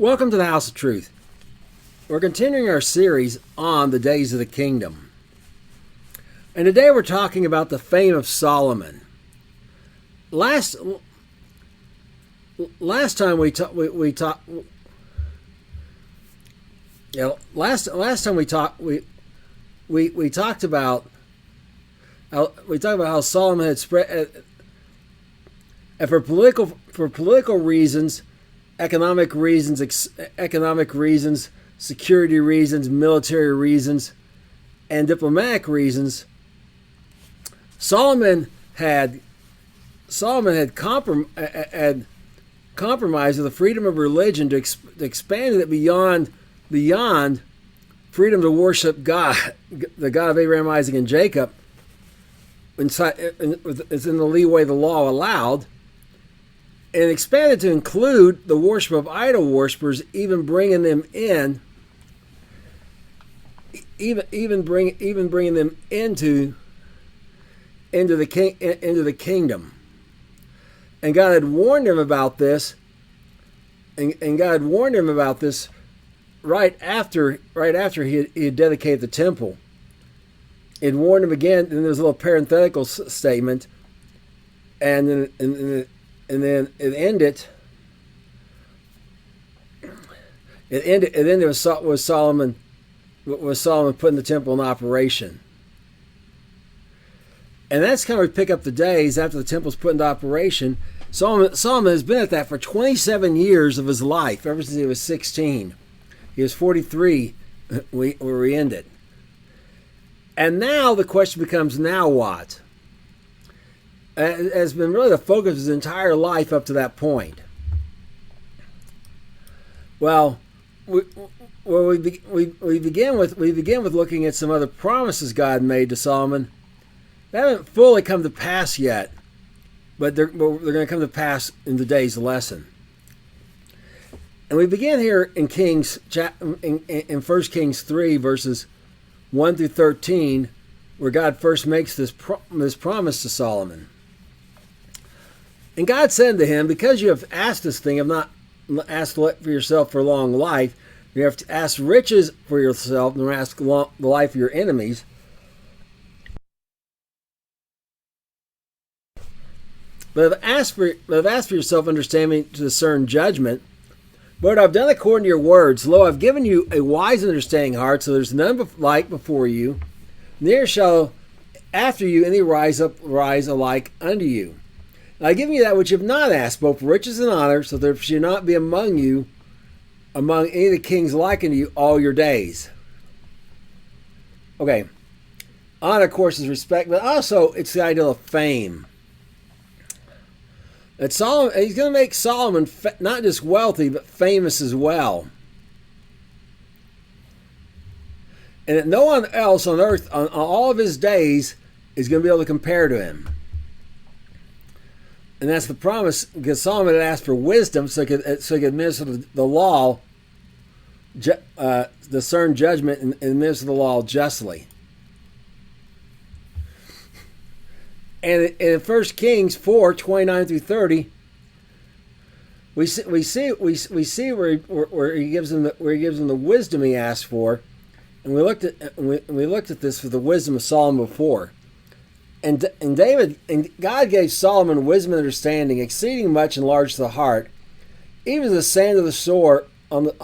Welcome to the House of Truth. We're continuing our series on the days of the kingdom. And today we're talking about the fame of Solomon. Last time we talked about how Solomon had spread, and for political reasons, economic reasons, security reasons, military reasons, and diplomatic reasons, Solomon had compromised with the freedom of religion to expand it beyond freedom to worship God, the God of Abraham, Isaac, and Jacob. It's in the leeway the law allowed, and expanded to include the worship of idol worshippers, even bringing them in, even bringing them into the kingdom. And God had warned him about this, and God had warned him about this right after he had dedicated the temple. It warned him again, and there's a little parenthetical statement, and then it ended with Solomon putting the temple in operation. And that's kind of where we pick up the days after the temple's put into operation. Solomon has been at that for 27 years of his life, ever since he was 16. He was 43 where we ended. And now the question becomes, now what? Has been really the focus of his entire life up to that point. Well, we begin with looking at some other promises God made to Solomon. They haven't fully come to pass yet, but they're going to come to pass in today's lesson. And we begin here in in 1 Kings 3, verses 1 through 13, where God first makes this promise to Solomon. And God said to him, because you have asked this thing, have not asked for yourself for long life, you have to ask riches for yourself, nor ask the life of your enemies. But have asked for yourself understanding to discern judgment. But I've done according to your words. Lo, I've given you a wise understanding heart, so there's none like before you. Neither shall after you any rise alike unto you. And I've given you that which you have not asked, both riches and honor, so there shall not be among any of the kings like unto you all your days. Okay. Honor, of course, is respect, but also it's the idea of fame. That Solomon, he's going to make Solomon not just wealthy, but famous as well. And that no one else on earth, on all of his days, is going to be able to compare to him. And that's the promise, because Solomon had asked for wisdom so he could administer the law, discern judgment, and administer the law justly. And in 1 Kings 4, 29 through 30, we see where he gives him the wisdom he asked for, and we looked at this for the wisdom of Solomon before, and God gave Solomon wisdom and understanding, exceeding much enlarged the heart, even as the sand of the shore the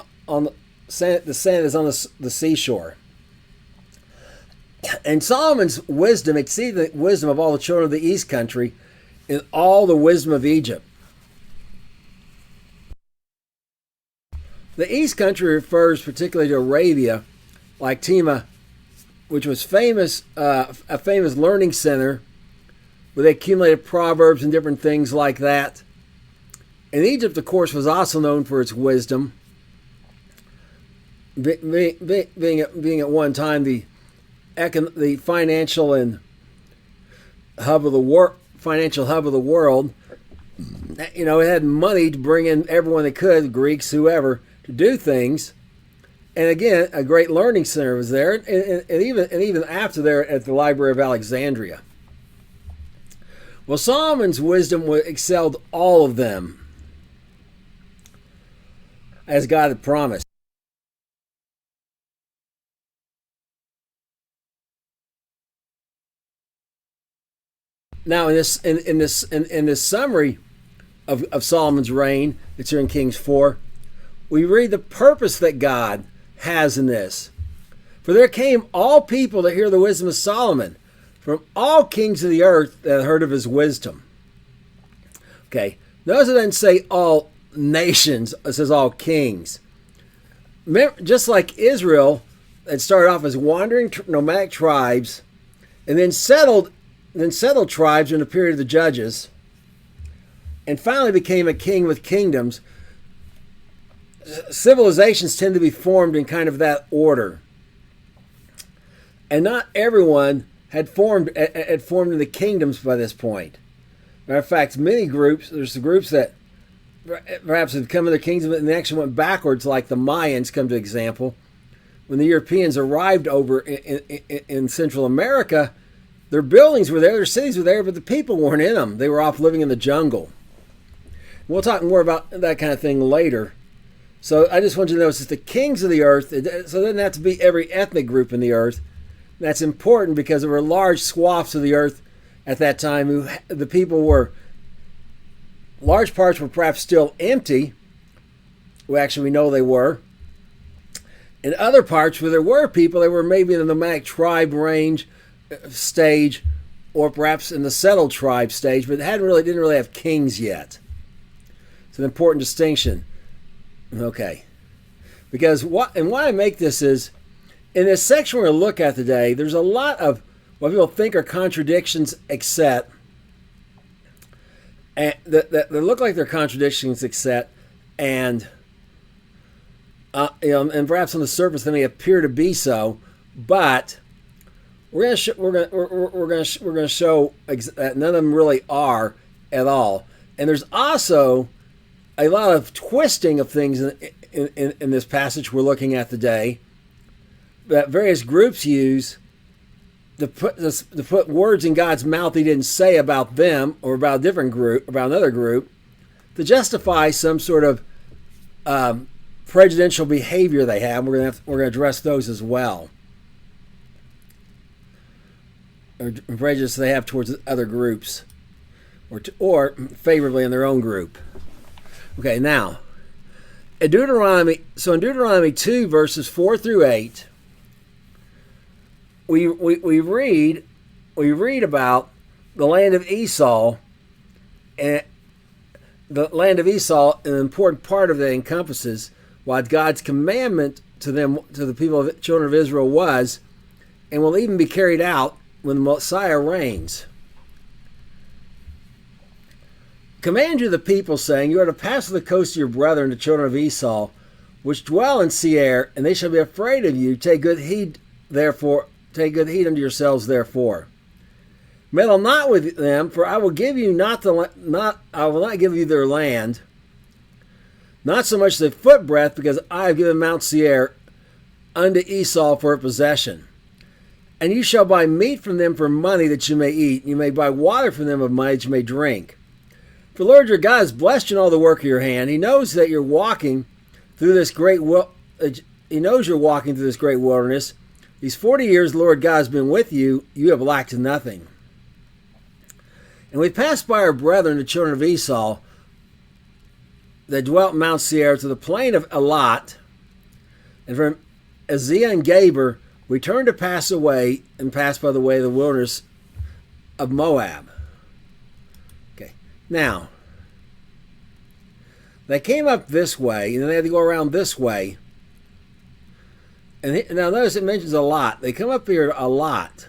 sand is on the seashore. And Solomon's wisdom exceeded the wisdom of all the children of the east country and all the wisdom of Egypt. The east country refers particularly to Arabia, like Tema, which was a famous learning center where they accumulated proverbs and different things like that. And Egypt, of course, was also known for its wisdom, being at one time the financial hub of the world. You know, it had money to bring in everyone they could, Greeks, whoever, to do things. And again, a great learning center was there, and even after there at the Library of Alexandria. Well, Solomon's wisdom excelled all of them. as God had promised. Now, in this summary of Solomon's reign, it's here in Kings 4, we read the purpose that God has in this. For there came all people to hear the wisdom of Solomon, from all kings of the earth that heard of his wisdom. Okay, notice it doesn't say all nations, it says all kings. Just like Israel, it started off as wandering nomadic tribes, and then settled tribes in the period of the judges, and finally became a king with kingdoms. Civilizations tend to be formed in kind of that order, and not everyone had formed in the kingdoms by this point. Matter of fact, many groups, there's the groups that perhaps had come in their kingdom and they actually went backwards, like the Mayans come to example. When the Europeans arrived over in Central America, their buildings were there, their cities were there, but the people weren't in them. They were off living in the jungle. We'll talk more about that kind of thing later. So I just want you to notice that the kings of the earth, so it doesn't have to be every ethnic group in the earth. That's important because there were large swaths of the earth at that time who the people were, large parts were perhaps still empty. Well, actually, we know they were. In other parts where there were people, they were maybe in the nomadic tribe range stage, or perhaps in the settled tribe stage, but didn't really have kings yet. It's an important distinction. Okay, because why I make this is, in this section we're going to look at today, there's a lot of what people think are contradictions, except and that look like they're contradictions, except and and perhaps on the surface they may appear to be so, but we're going to show that none of them really are at all. And there's also a lot of twisting of things in this passage we're looking at today that various groups use to put words in God's mouth he didn't say about them or about a different group, about another group, to justify some sort of prejudicial behavior they have. We're going to address those as well, or prejudice they have towards other groups, or favorably in their own group. Okay, now in Deuteronomy 2 verses 4 through 8. We read about the land of Esau, and the land of Esau, an important part of that encompasses what God's commandment to the people of children of Israel was, and will even be carried out when the Messiah reigns. Command you the people, saying, you are to pass the coast of your brethren, the children of Esau, which dwell in Seir, and they shall be afraid of you. Take good heed unto yourselves, therefore. Meddle not with them, for I will give you I will not give you their land, not so much the footbreadth, because I have given Mount Seir unto Esau for a possession. And you shall buy meat from them for money that you may eat, and you may buy water from them of money that you may drink. For the Lord your God has blessed you in all the work of your hand. He knows that you're walking through this great wilderness. These 40 years the Lord God has been with you, you have lacked nothing. And we passed by our brethren, the children of Esau, that dwelt in Mount Seir, to the plain of Eilat, and from Azia and Eber we turned to pass away, and passed by the way of the wilderness of Moab. Okay, now, they came up this way, and then they had to go around this way. And now notice it mentions a lot. They come up here a lot.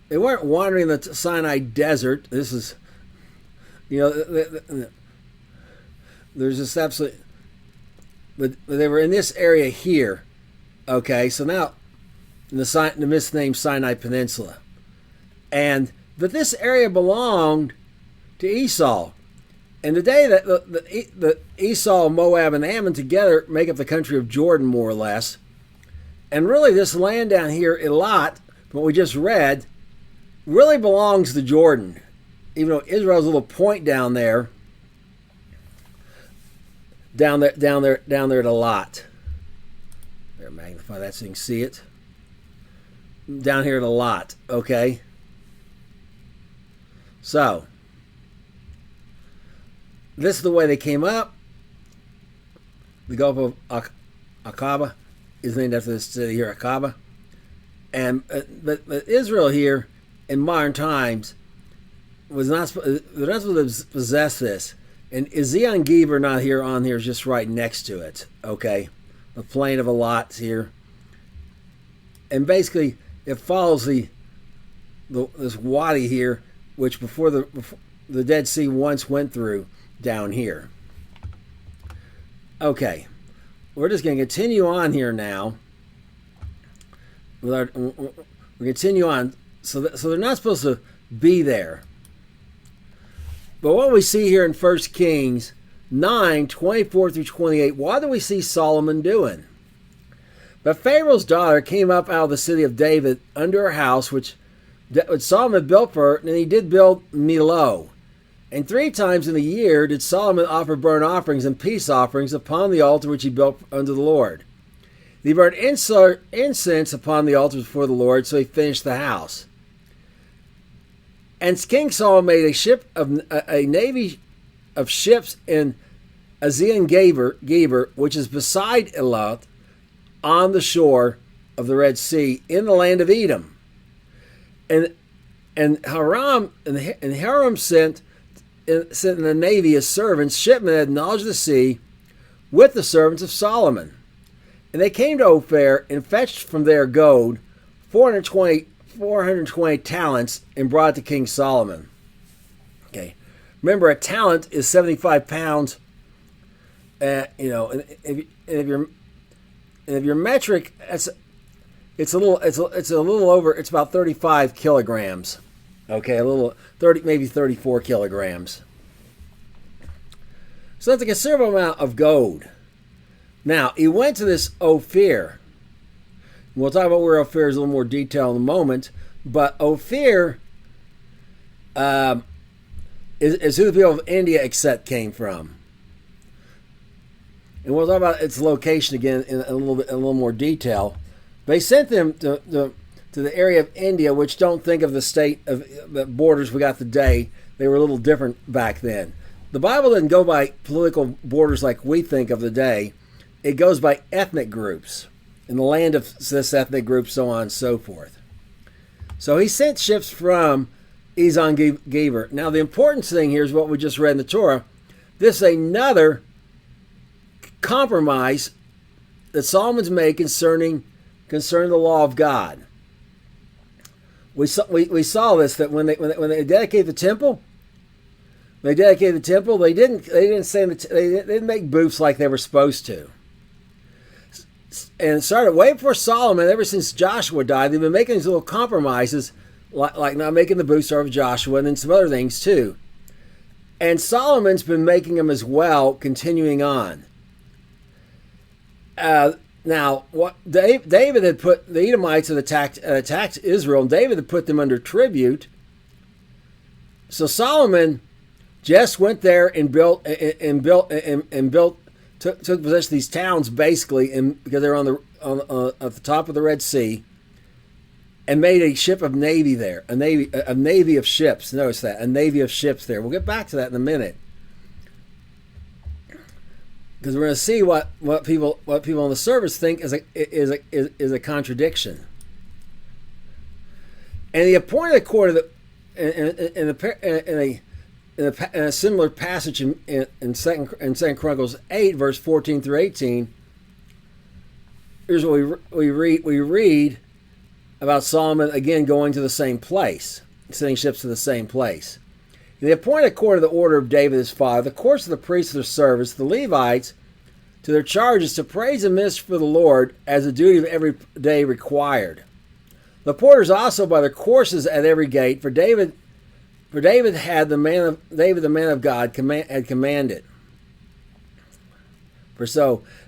They weren't wandering the Sinai desert. This is, there's this absolute, but they were in this area here. Okay, so now in the misnamed Sinai Peninsula, but this area belonged to Esau. And today, the Esau, Moab, and Ammon together make up the country of Jordan, more or less. And really, this land down here, Elath, what we just read, really belongs to Jordan. Even though Israel's a little point down there, down there at Elath. There, magnify that so you can see it. Down here at Elath, okay? So, this is the way they came up. The Gulf of Aqaba is named after this city here, Aqaba. And but Israel here in modern times was not supposed to possess this. And Ezion Geber not here on here is just right next to it. Okay, the plain of Eilat here, and basically it follows this wadi here, which before the Dead Sea once went through down here. Okay, we're just going to continue on here now. We continue on. So they're not supposed to be there. But what we see here in 1 Kings 9:24 through 28, what do we see Solomon doing? But Pharaoh's daughter came up out of the city of David under her house, which Solomon built for her, and he did build Millo. And 3 times in a year did Solomon offer burnt offerings and peace offerings upon the altar which he built unto the Lord. He burned incense upon the altar before the Lord, so he finished the house. And King Solomon made a navy of ships in Ezion Geber, which is beside Elath, on the shore of the Red Sea, in the land of Edom. And Hiram sent in the navy as servants, shipmen that had knowledge of the sea, with the servants of Solomon. And they came to Ophir and fetched from there gold, 420 talents, and brought it to King Solomon. Okay, remember a talent is 75 pounds. And if your metric, it's about 35 kilograms. Okay, a little 30, maybe 34 kilograms. So that's a considerable amount of gold. Now he went to this Ophir. We'll talk about where Ophir is a little more detail in a moment. But Ophir is who the people of India came from. And we'll talk about its location again in a little more detail. They sent them to the area of India, which don't think of the state of the borders we got today. They were a little different back then. The Bible didn't go by political borders like we think of today. It goes by ethnic groups. In the land of this ethnic group, so on and so forth. So he sent ships from Ezion Geber. Now the important thing here is what we just read in the Torah. This is another compromise that Solomon's made concerning the law of God. We saw this, that when they dedicated the temple, they didn't make booths like they were supposed to. And started way before Solomon, ever since Joshua died, they've been making these little compromises, like not making the booths of Joshua, and then some other things too. And Solomon's been making them as well, continuing on. Now, what David had put, the Edomites had attacked Israel, and David had put them under tribute. So Solomon just went there and took possession of these towns basically, because they're at the top of the Red Sea, and made a ship of navy there, a navy of ships. Notice that, a navy of ships there. We'll get back to that in a minute, because we're going to see what people on the surface think is a contradiction. And he appointed a court of in a similar passage in Second Chronicles 8, verse 14 through 18. Here's what we read about Solomon again going to the same place, sending ships to the same place. They appointed according to the order of David his father the course of the priests of their service, the Levites, to their charges to praise and minister for the Lord as the duty of every day required. The porters also by their courses at every gate, for David had the man of God had commanded.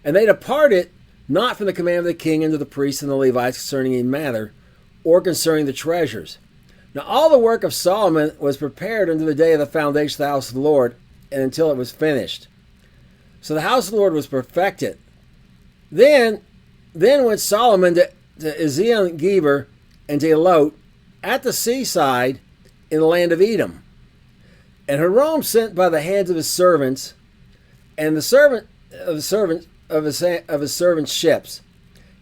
And they departed not from the command of the king unto the priests and the Levites concerning a matter, or concerning the treasures. Now all the work of Solomon was prepared unto the day of the foundation of the house of the Lord, and until it was finished. So the house of the Lord was perfected. Then went Solomon to Ezion Geber and to Elath at the seaside in the land of Edom. And Hiram sent by the hands of his servants, and the servants ships.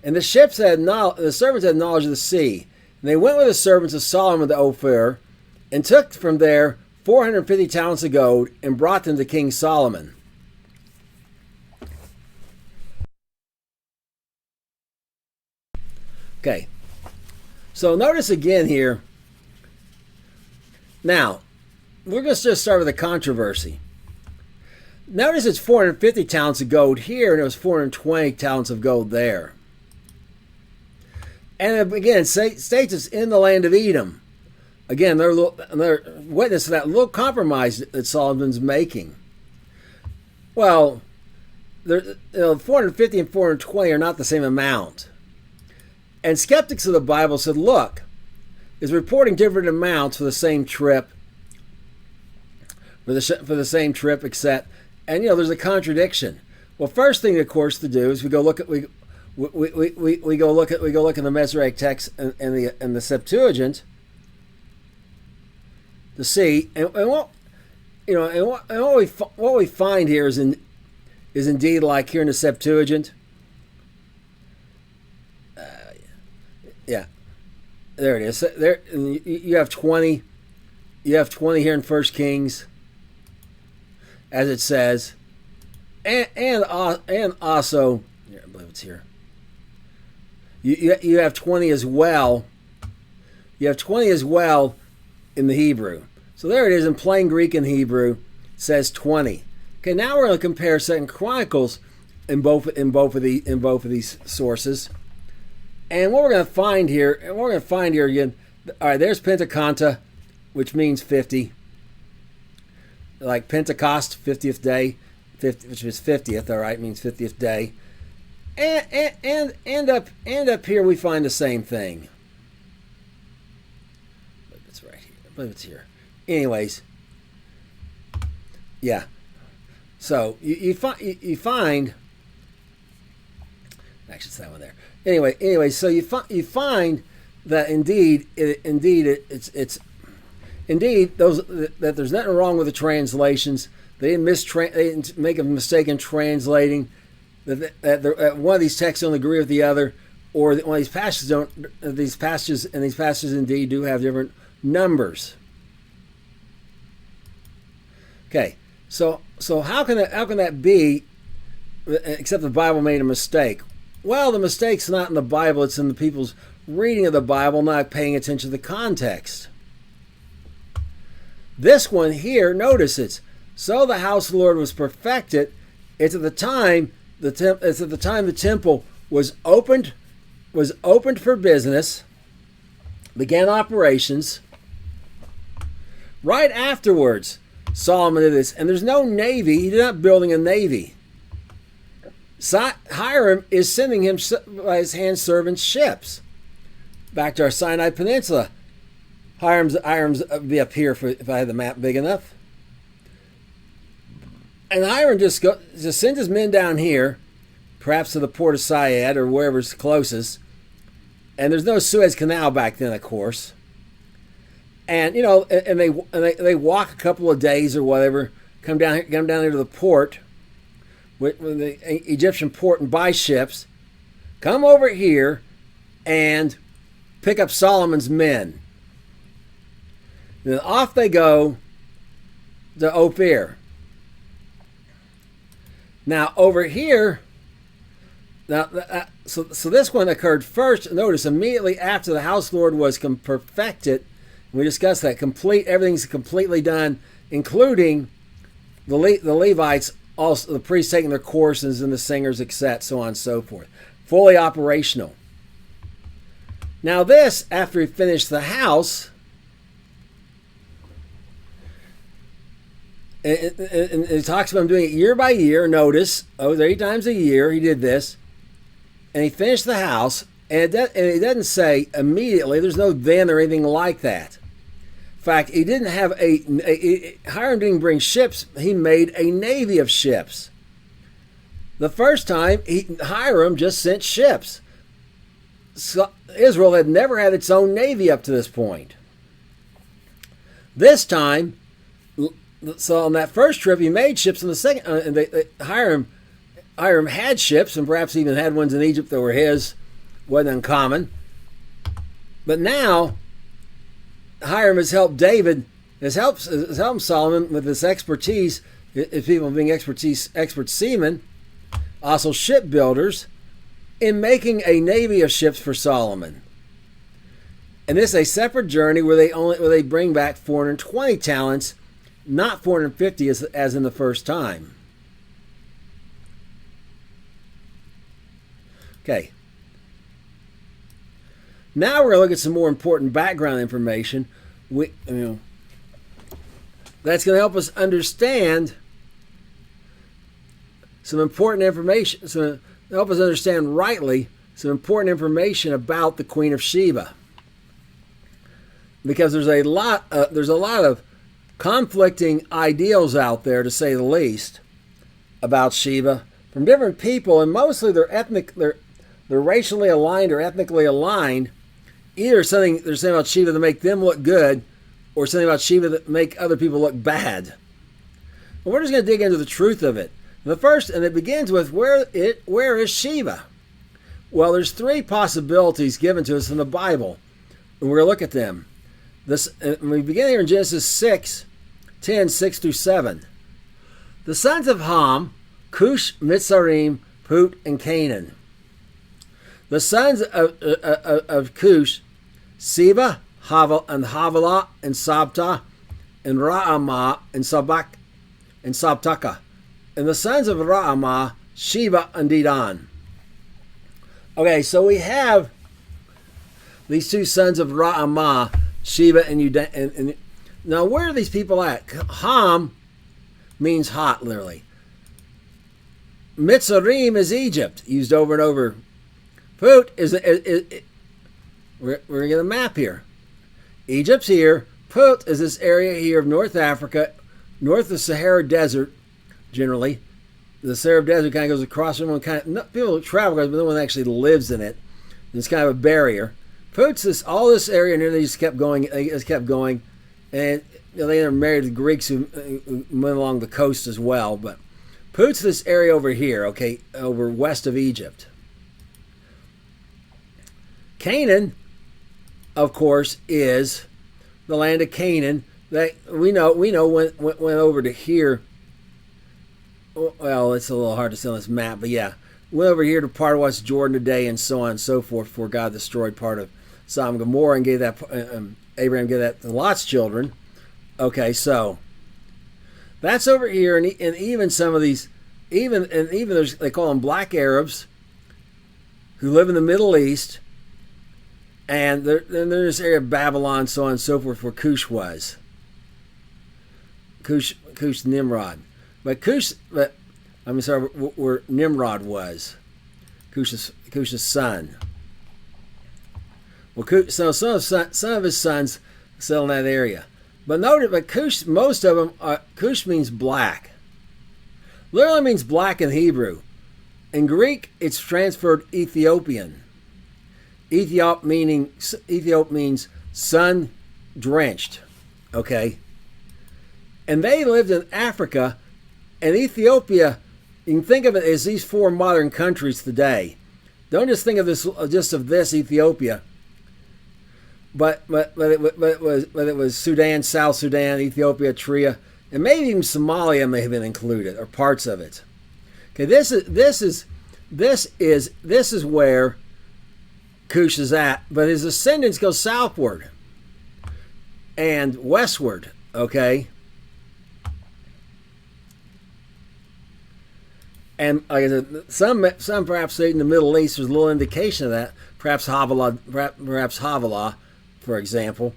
And the servants had knowledge of the sea. And they went with the servants of Solomon to Ophir, and took from there 450 talents of gold, and brought them to King Solomon. Okay, so notice again here. Now, we're going to just start with a controversy. Notice it's 450 talents of gold here, and it was 420 talents of gold there. And again, it states it's in the land of Edom. Again, they're witness to that little compromise that Solomon's making. Well, 450 and 420 are not the same amount. And skeptics of the Bible said, look, is reporting different amounts for the same trip, for the same trip, except, and there's a contradiction. Well, first thing, of course, to do is we go look at the Masoretic text and the Septuagint to see, and what we find here is indeed like here in the Septuagint. Yeah, there it is. There you have 20. You have 20 here in 1 Kings, as it says, and also here, I believe it's here. You have 20 as well. You have 20 as well in the Hebrew. So there it is in plain Greek and Hebrew. It says 20. Okay, now we're going to compare 2 Chronicles in both of these sources. And what we're going to find here, again, all right, there's Penteconta, which means 50. Like Pentecost, 50th day, which is 50th, all right, means 50th day. And up here we find the same thing. I believe it's right here. I believe it's here. Anyways, yeah. So you find actually it's that one there. Anyway, so you find that indeed there's nothing wrong with the translations. They didn't make a mistake in translating that one of these texts don't agree with the other, or that one of these passages don't. These passages indeed do have different numbers. Okay, so how can that be? Except the Bible made a mistake. Well, the mistake's not in the Bible; it's in the people's reading of the Bible, not paying attention to the context. This one here, notice it's so the house of the Lord was perfected. It's at the time the temple was opened for business, began operations. Right afterwards, Solomon did this, and there's no navy. He's not building a navy. Hiram is sending him by his hand servants ships back to our Sinai Peninsula. Hiram's be up here if I had the map big enough. And Hiram just sends his men down here, perhaps to the port of Syed or wherever's closest. And there's no Suez Canal back then, of course. And and they walk a couple of days or whatever, come down here to the port, with the Egyptian port, and buy ships, come over here, and pick up Solomon's men. And then off they go to Ophir. Now over here, so this one occurred first. Notice immediately after the house of the Lord was perfected. We discussed that everything's completely done, including the Levites, also the priests taking their courses and the singers, etc., so on and so forth, fully operational. Now this, after he finished the house, and it talks about him doing it year by year. Notice, 3 times a year he did this, and he finished the house. And it doesn't say immediately. There's no then or anything like that. In fact, he didn't have Hiram didn't bring ships. He made a navy of ships. The first time, Hiram just sent ships. So Israel had never had its own navy up to this point. This time, so on that first trip, he made ships. On the second, and Hiram had ships, and perhaps even had ones in Egypt that were his. Wasn't uncommon. But now, Hiram has helped David, has helped Solomon with his expertise, his people being expert seamen, also shipbuilders, in making a navy of ships for Solomon. And this is a separate journey where they bring back 420 talents, not 450 as in the first time. Okay. Now we're going to look at some more important background information. That's going to help us understand some important information. Help us understand rightly some important information about the Queen of Sheba, because there's a lot of conflicting ideals out there, to say the least, about Sheba from different people, and mostly they're racially aligned or ethnically aligned. Either something they're saying about Sheba to make them look good, or something about Sheba that make other people look bad. But we're just going to dig into the truth of it. And it begins with where is Sheba? Well, there's three possibilities given to us in the Bible, and we're going to look at them. We begin here in Genesis 6:10, 6 through 7. The sons of Ham, Cush, Mitzrayim, Put, and Canaan. The sons of Cush, Seba, Havilah, and Sabta, and Raamah, and Sabtaka. And the sons of Raamah, Sheba, and Dedan. Okay, so we have these two sons of Raamah, Sheba and Udan. And now, where are these people at? Ham means hot, literally. Mitzrayim is Egypt, used over and over. Put we're going to get a map here. Egypt's here. Put is this area here of North Africa, north of the Sahara Desert, generally. The Sahara Desert kind of goes across from one people travel, but no one actually lives in it. It's kind of a barrier. Put's all this area near they just kept going. And they are married to Greeks who went along the coast as well. But Put's this area over here, okay, over west of Egypt. Canaan, of course, is the land of Canaan. That we know went over to here. Well, it's a little hard to see on this map, but yeah, went over here to part of West Jordan today, and so on and so forth, before God destroyed part of Sodom and Gomorrah and gave that Abraham gave that to Lot's children. Okay, so that's over here, and even some of these, even they call them black Arabs who live in the Middle East. And they're in this area of Babylon, so on and so forth, where Cush was. Cush Nimrod. Where Nimrod was. Cush's son. Well, so some of his sons settled in that area. But note that Cush, most of them, Cush means black. Literally means black in Hebrew. In Greek, it's transferred Ethiopian. Ethiop means sun drenched. Okay. And they lived in Africa, and Ethiopia, you can think of it as these four modern countries today. Don't just think of this Ethiopia. But it was Sudan, South Sudan, Ethiopia, Eritrea, and maybe even Somalia may have been included, or parts of it. Okay, this is where Cush is at, but his ascendants go southward and westward. Okay, and like I said, some perhaps in the Middle East, there's a little indication of that. Perhaps Havilah, for example.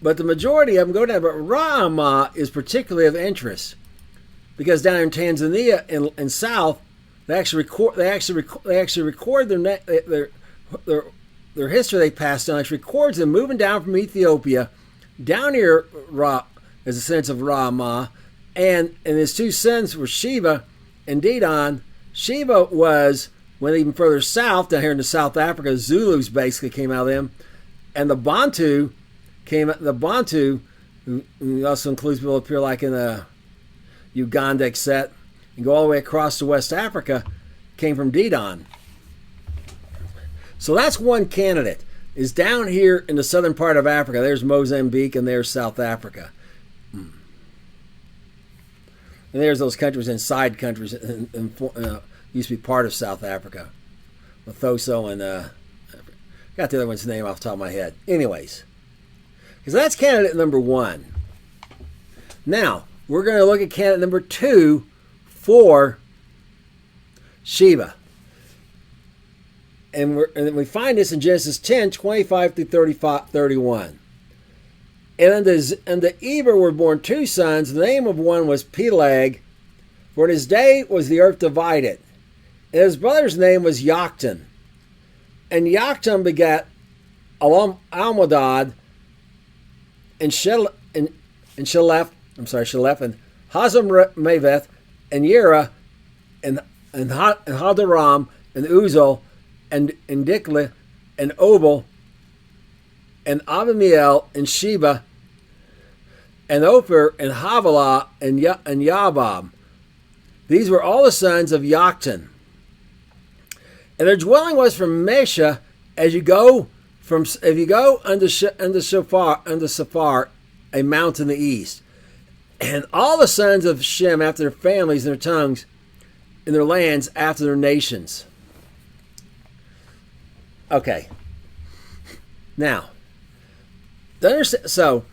But the majority of them go down. But Raamah is particularly of interest because down in Tanzania in south, they actually record their history they passed down. Actually records them moving down from Ethiopia down here as a sense of Raamah, and his two sons were Sheba and Dedan, Sheba went even further south, down here into South Africa. Zulus basically came out of them. And the Bantu who also includes people up here like in Uganda, etc., and go all the way across to West Africa, came from Dedan. So that's one candidate, is down here in the southern part of Africa. There's Mozambique and there's South Africa. And there's those countries inside countries, used to be part of South Africa. Lesotho and, got the other one's name off the top of my head. Anyways, because that's candidate number 1. Now, we're going to look at candidate number 2 for Sheba. And we find this in Genesis 10, 25 through 31. And unto Eber were born 2 sons. The name of one was Peleg, for in his day was the earth divided. And his brother's name was Yoktan. And Yoktan begat Almodad and Shelef, and Hazarmaveth, and Yera, and Hadaram, and Uzal, and Dikla, and Obal, and Abimiel, and Sheba, and Ophir, and Havilah, and Yabab. These were all the sons of Yoktan. And their dwelling was from Mesha, if you go unto Safar, a mount in the east. And all the sons of Shem after their families and their tongues, and their lands after their nations. Okay. Now, so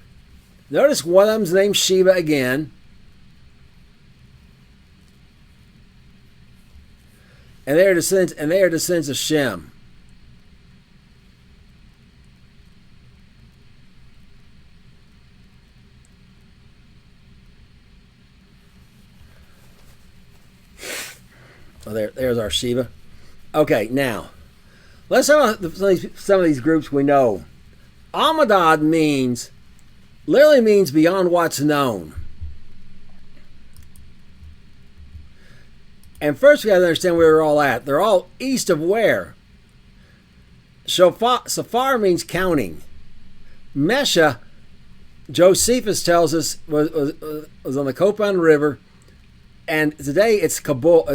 notice one of them's named Sheba again. And they are descendants of Shem. Oh, there's our Sheba. Okay, now let's talk about some of these groups we know. Almodad literally means beyond what's known. And first we got to understand where they're all at. They're all east of where? Safar means counting. Mesha, Josephus tells us, was on the Kopan River, and today it's Kabul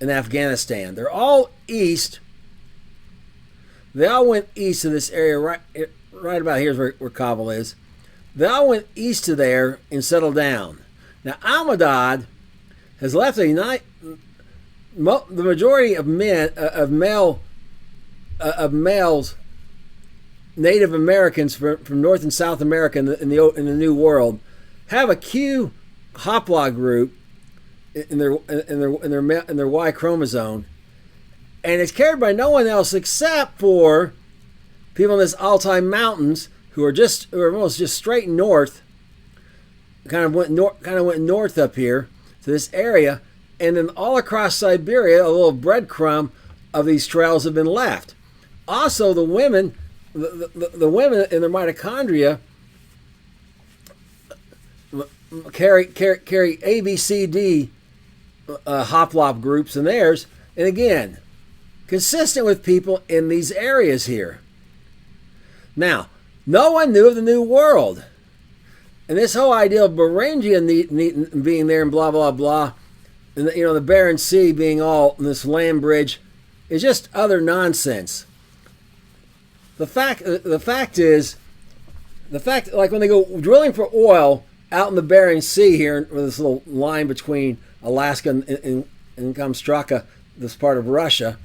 in Afghanistan. They're all east. They all went east of this area, right about here is where Kabul is. They all went east of there and settled down. Now Almodad has left the majority of males, Native Americans from North and South America in the New World, have a Q haploid group in their Y chromosome, and it's carried by no one else except for people in this Altai Mountains who are almost just straight north. Kind of went north up here to this area, and then all across Siberia, a little breadcrumb of these trails have been left. Also, the women in their mitochondria carry A, B, C, D hoplop groups in theirs, and again, consistent with people in these areas here. Now, no one knew of the New World. And this whole idea of Beringia being there and blah, blah, blah, and the Barren Sea being all in this land bridge is just utter nonsense. The fact is, like when they go drilling for oil out in the Bering Sea here, with this little line between Alaska and Kamchatka, this part of Russia,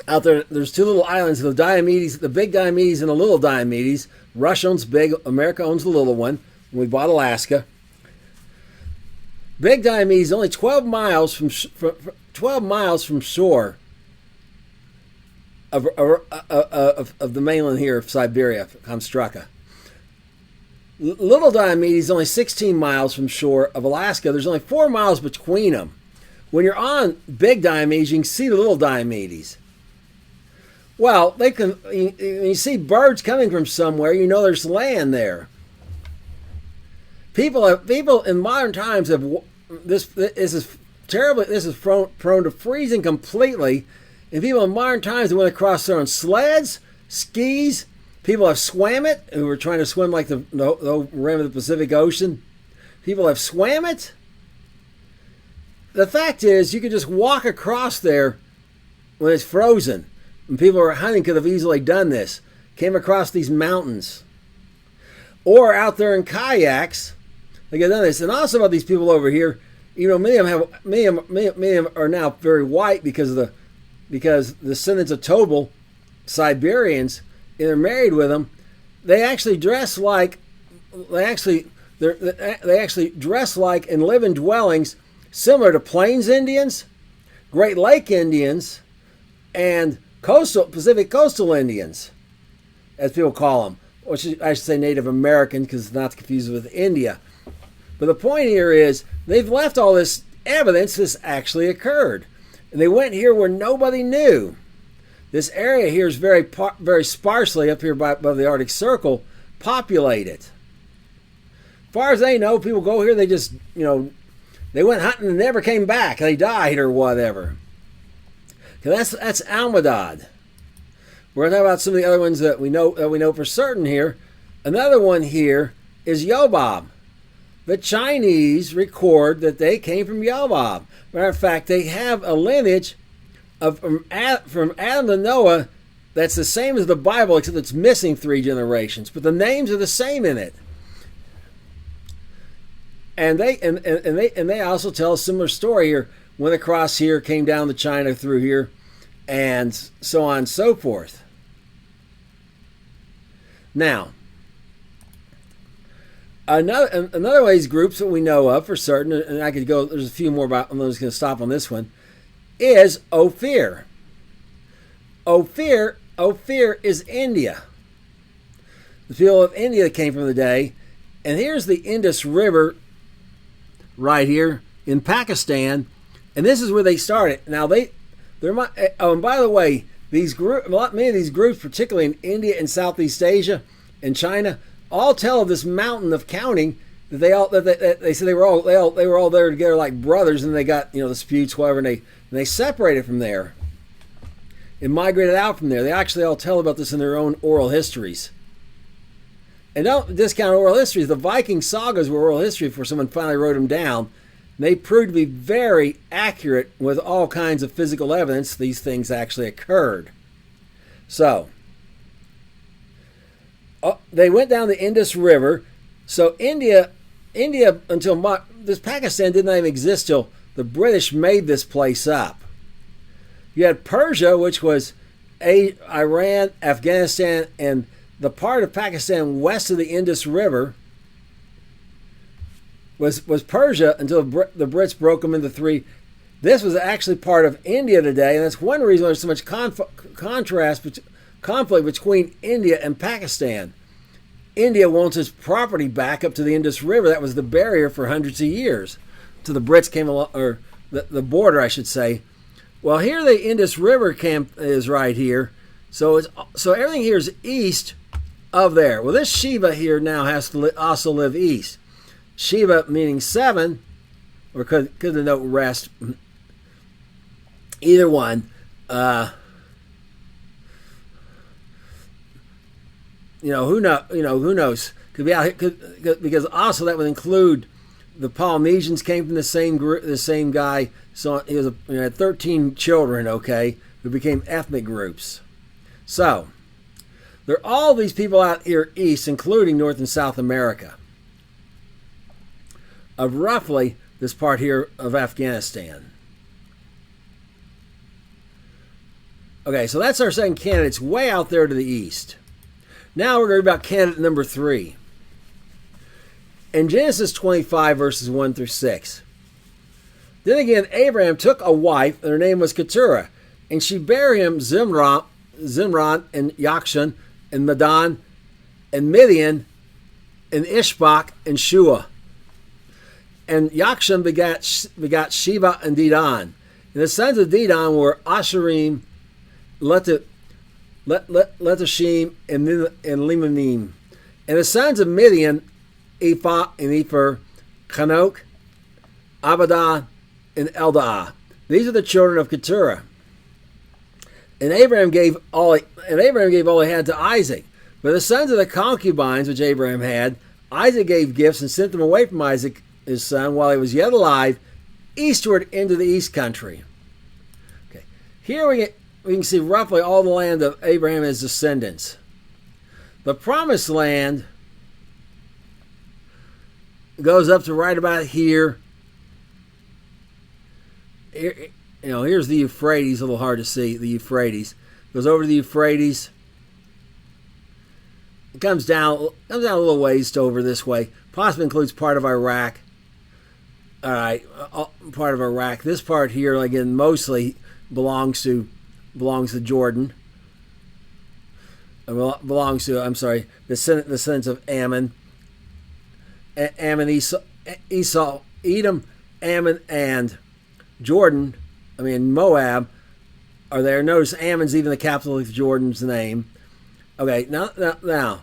out there's 2 little islands, the Diomedes, the big Diomedes and the little Diomedes. Russia owns big, America owns the little one. We bought Alaska. Big Diomedes only 12 miles from shore of the mainland here of Siberia, Kamchatka. Little Diomedes only 16 miles from shore of Alaska. There's only 4 miles between them. When you're on Big Diomedes, you can see the little Diomedes. Well, when you see birds coming from somewhere, you know there's land there. People in modern times have this is terribly. This is prone to freezing completely. And people in modern times went across there on sleds, skis. People have swam it who were trying to swim like the rim of the Pacific Ocean. People have swam it. The fact is, you could just walk across there when it's frozen. And people who are hunting could have easily done this. Came across these mountains. Or out there in kayaks. They could have done this. And also about these people over here, many of them are now very white because descendants of Tobal, Siberians, and they're married with them. They actually dress like and live in dwellings similar to Plains Indians, Great Lake Indians, and Pacific Coastal Indians, as people call them, which I should say Native American because it's not to confuse with India. But the point here is they've left all this evidence this actually occurred. And they went here where nobody knew. This area here is very sparsely, up here above the Arctic Circle, populated. As far as they know, people go here, they just, they went hunting and never came back. They died or whatever. That's Almudad. We're going to talk about some of the other ones that we know for certain here. Another one here is Yobab. The Chinese record that they came from Yobab. Matter of fact, they have a lineage from Adam to Noah that's the same as the Bible, except it's missing 3 generations. But the names are the same in it. And they also tell a similar story here. Went across here, came down to China through here, and so on and so forth. Now, another of these groups that we know of for certain, and I could go, there's a few more, but I'm just going to stop on this one, is Ophir. Ophir is India. The people of India that came from the day. And here's the Indus River right here in Pakistan. And this is where they started. Now, and by the way, many of these groups, particularly in India and Southeast Asia and China, all tell of this mountain of counting that they said they were all there together like brothers, and they got disputes, whatever, and they separated from there and migrated out from there. They actually all tell about this in their own oral histories. And don't discount oral histories. The Viking sagas were oral history before someone finally wrote them down. They proved to be very accurate with all kinds of physical evidence these things actually occurred. So, they went down the Indus River. So India until this Pakistan did not even exist till the British made this place up. You had Persia, which was Iran, Afghanistan, and the part of Pakistan west of the Indus River was Persia until the Brits broke them into 3. This was actually part of India today, and that's one reason there's so much conflict between India and Pakistan. India wants its property back up to the Indus River. That was the barrier for hundreds of years till the Brits came along, or the border, I should say. Well, here the Indus River camp is right here. So everything here is east of there. Well, this Sheba here now has to also live east. Sheba meaning 7, or could denote rest. Either one. Who knows? Could be out here, because also that would include the Polynesians came from the same guy. So he had 13 children, okay, who became ethnic groups. So there are all these people out here east, including North and South America, of roughly this part here of Afghanistan. Okay, so that's our second candidate. It's way out there to the east. Now we're going to read about candidate number 3. In Genesis 25, verses 1 through 6. Then again, Abraham took a wife, and her name was Keturah, and she bare him Zimran and Yakshan and Medan and Midian and Ishbak and Shua. And Yakshan begat Sheba and Dedan. And the sons of Dedan were Asherim, Letashim, and Limanim. And the sons of Midian, Ephah and Epher, Chanok, Abadah, and Eldah. These are the children of Keturah. And Abraham gave all he had to Isaac. But the sons of the concubines which Abraham had, Isaac gave gifts and sent them away from Isaac his son while he was yet alive, eastward into the east country. Okay. Here we can see roughly all the land of Abraham and his descendants. The promised land goes up to right about here. Here's the Euphrates, a little hard to see, the Euphrates. Goes over to the Euphrates. It comes down a little ways to over this way. Possibly includes part of Iraq. All right, part of Iraq. This part here, again, mostly belongs to Jordan. Belongs to, the descendants of Ammon. Ammon, Esau, Edom, Ammon, and Jordan, Moab, are there. Notice Ammon's even the capital of Jordan's name. Okay, now,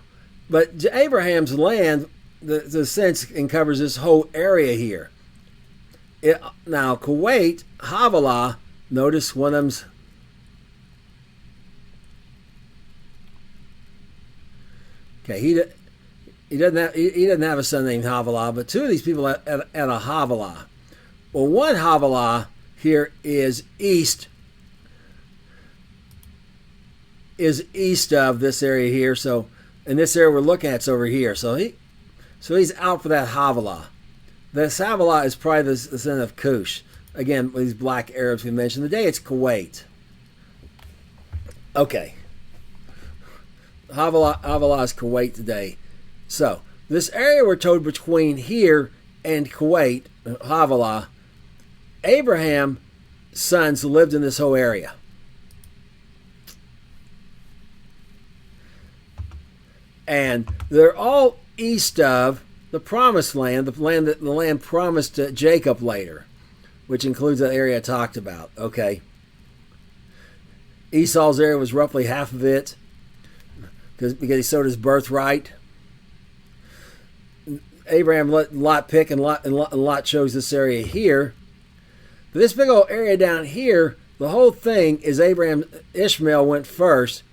but Abraham's land, the sense covers this whole area here. Now, Kuwait, Havilah, notice one of them's. Okay, he doesn't have a son named Havilah, but two of these people had a Havilah. Well, one Havilah here is east of this area here. So, in this area we're looking at, it's over here. So he's out for that Havilah. This Havilah is probably the son of Cush. Again, these black Arabs we mentioned. Today it's Kuwait. Okay. Havilah is Kuwait today. So, this area we're told between here and Kuwait, Havilah, Abraham's sons lived in this whole area. And they're all east of the promised land, the land promised to Jacob later, which includes that area I talked about. Okay. Esau's area was roughly half of it because he sold his birthright. Abraham let Lot pick, and Lot chose this area here. But this big old area down here, the whole thing is Ishmael went first,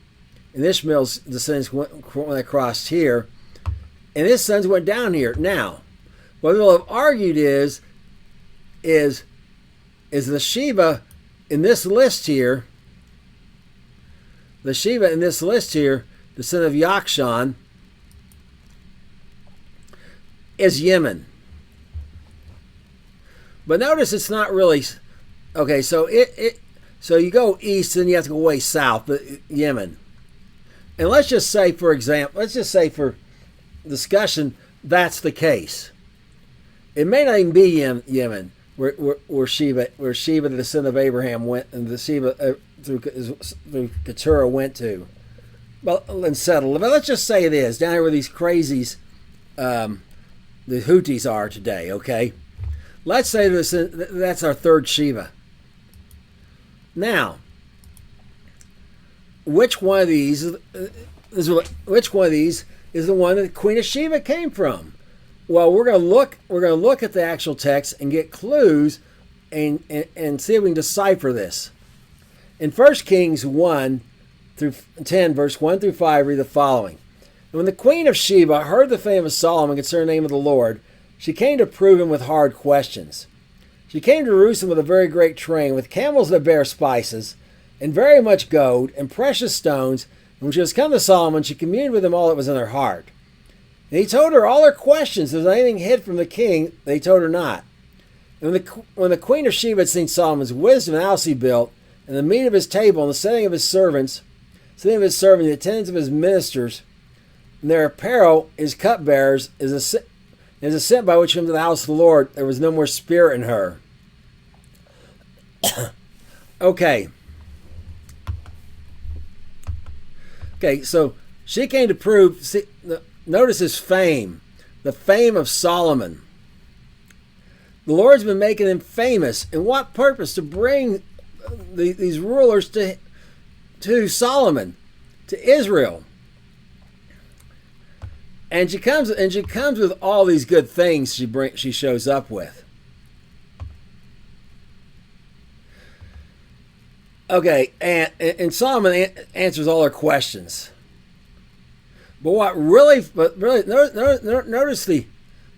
and Ishmael's descendants went across here, and his sons went down here. Now, what we'll have argued is the Sheba in this list here, the son of Yakshan, is Yemen. But notice it's not really okay. So so you go east, then you have to go way south, Yemen. And let's just say, for discussion, that's the case. It may not even be Yemen, where Sheba, the descendant of Abraham, went, and the Sheba through Keturah went to, and settled. But let's just say it is down here where these crazies, the Houthis are today. Okay, let's say that's our third Sheba. Now, which one of these is the one that the Queen of Sheba came from? Well, we're going to look at the actual text and get clues and see if we can decipher this. In 1 Kings 1 through 10, verse 1 through 5, read the following. And when the Queen of Sheba heard the fame of Solomon concerning the name of the Lord, she came to prove him with hard questions. She came to Jerusalem with a very great train, with camels that bear spices, and very much gold, and precious stones. And when she was come to Solomon, she communed with him all that was in her heart. And he told her all her questions. If there was anything hid from the king, that he told her not. And when the Queen of Sheba had seen Solomon's wisdom and house he built, and the meat of his table, and the setting of his servants, the attendance of his ministers, and their apparel, his cupbearers, is a scent by which came to the house of the Lord, there was no more spirit in her. Okay, so she came to prove, notice his fame, the fame of Solomon. The Lord's been making him famous. In what purpose? To bring these rulers to Solomon, to Israel. And she comes with all these good things she shows up with. Okay, and Solomon answers all her questions. But notice the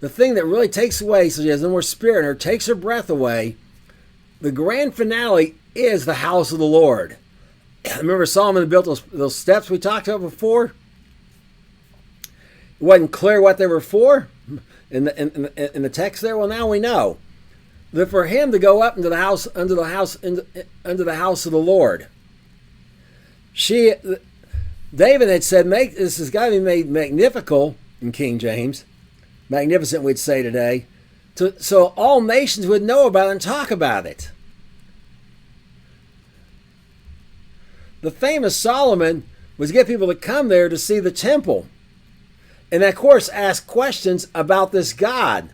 thing that really takes away, so she has no more spirit in her, takes her breath away. The grand finale is the house of the Lord. Remember Solomon built those steps we talked about before? It wasn't clear what they were for in the text there. Well, now we know that for him to go up into the house, under the house of the Lord. David had said, this has got to be made magnifical in King James, magnificent we'd say today, so all nations would know about it and talk about it. The famous Solomon was to get people to come there to see the temple. And of course ask questions about this God.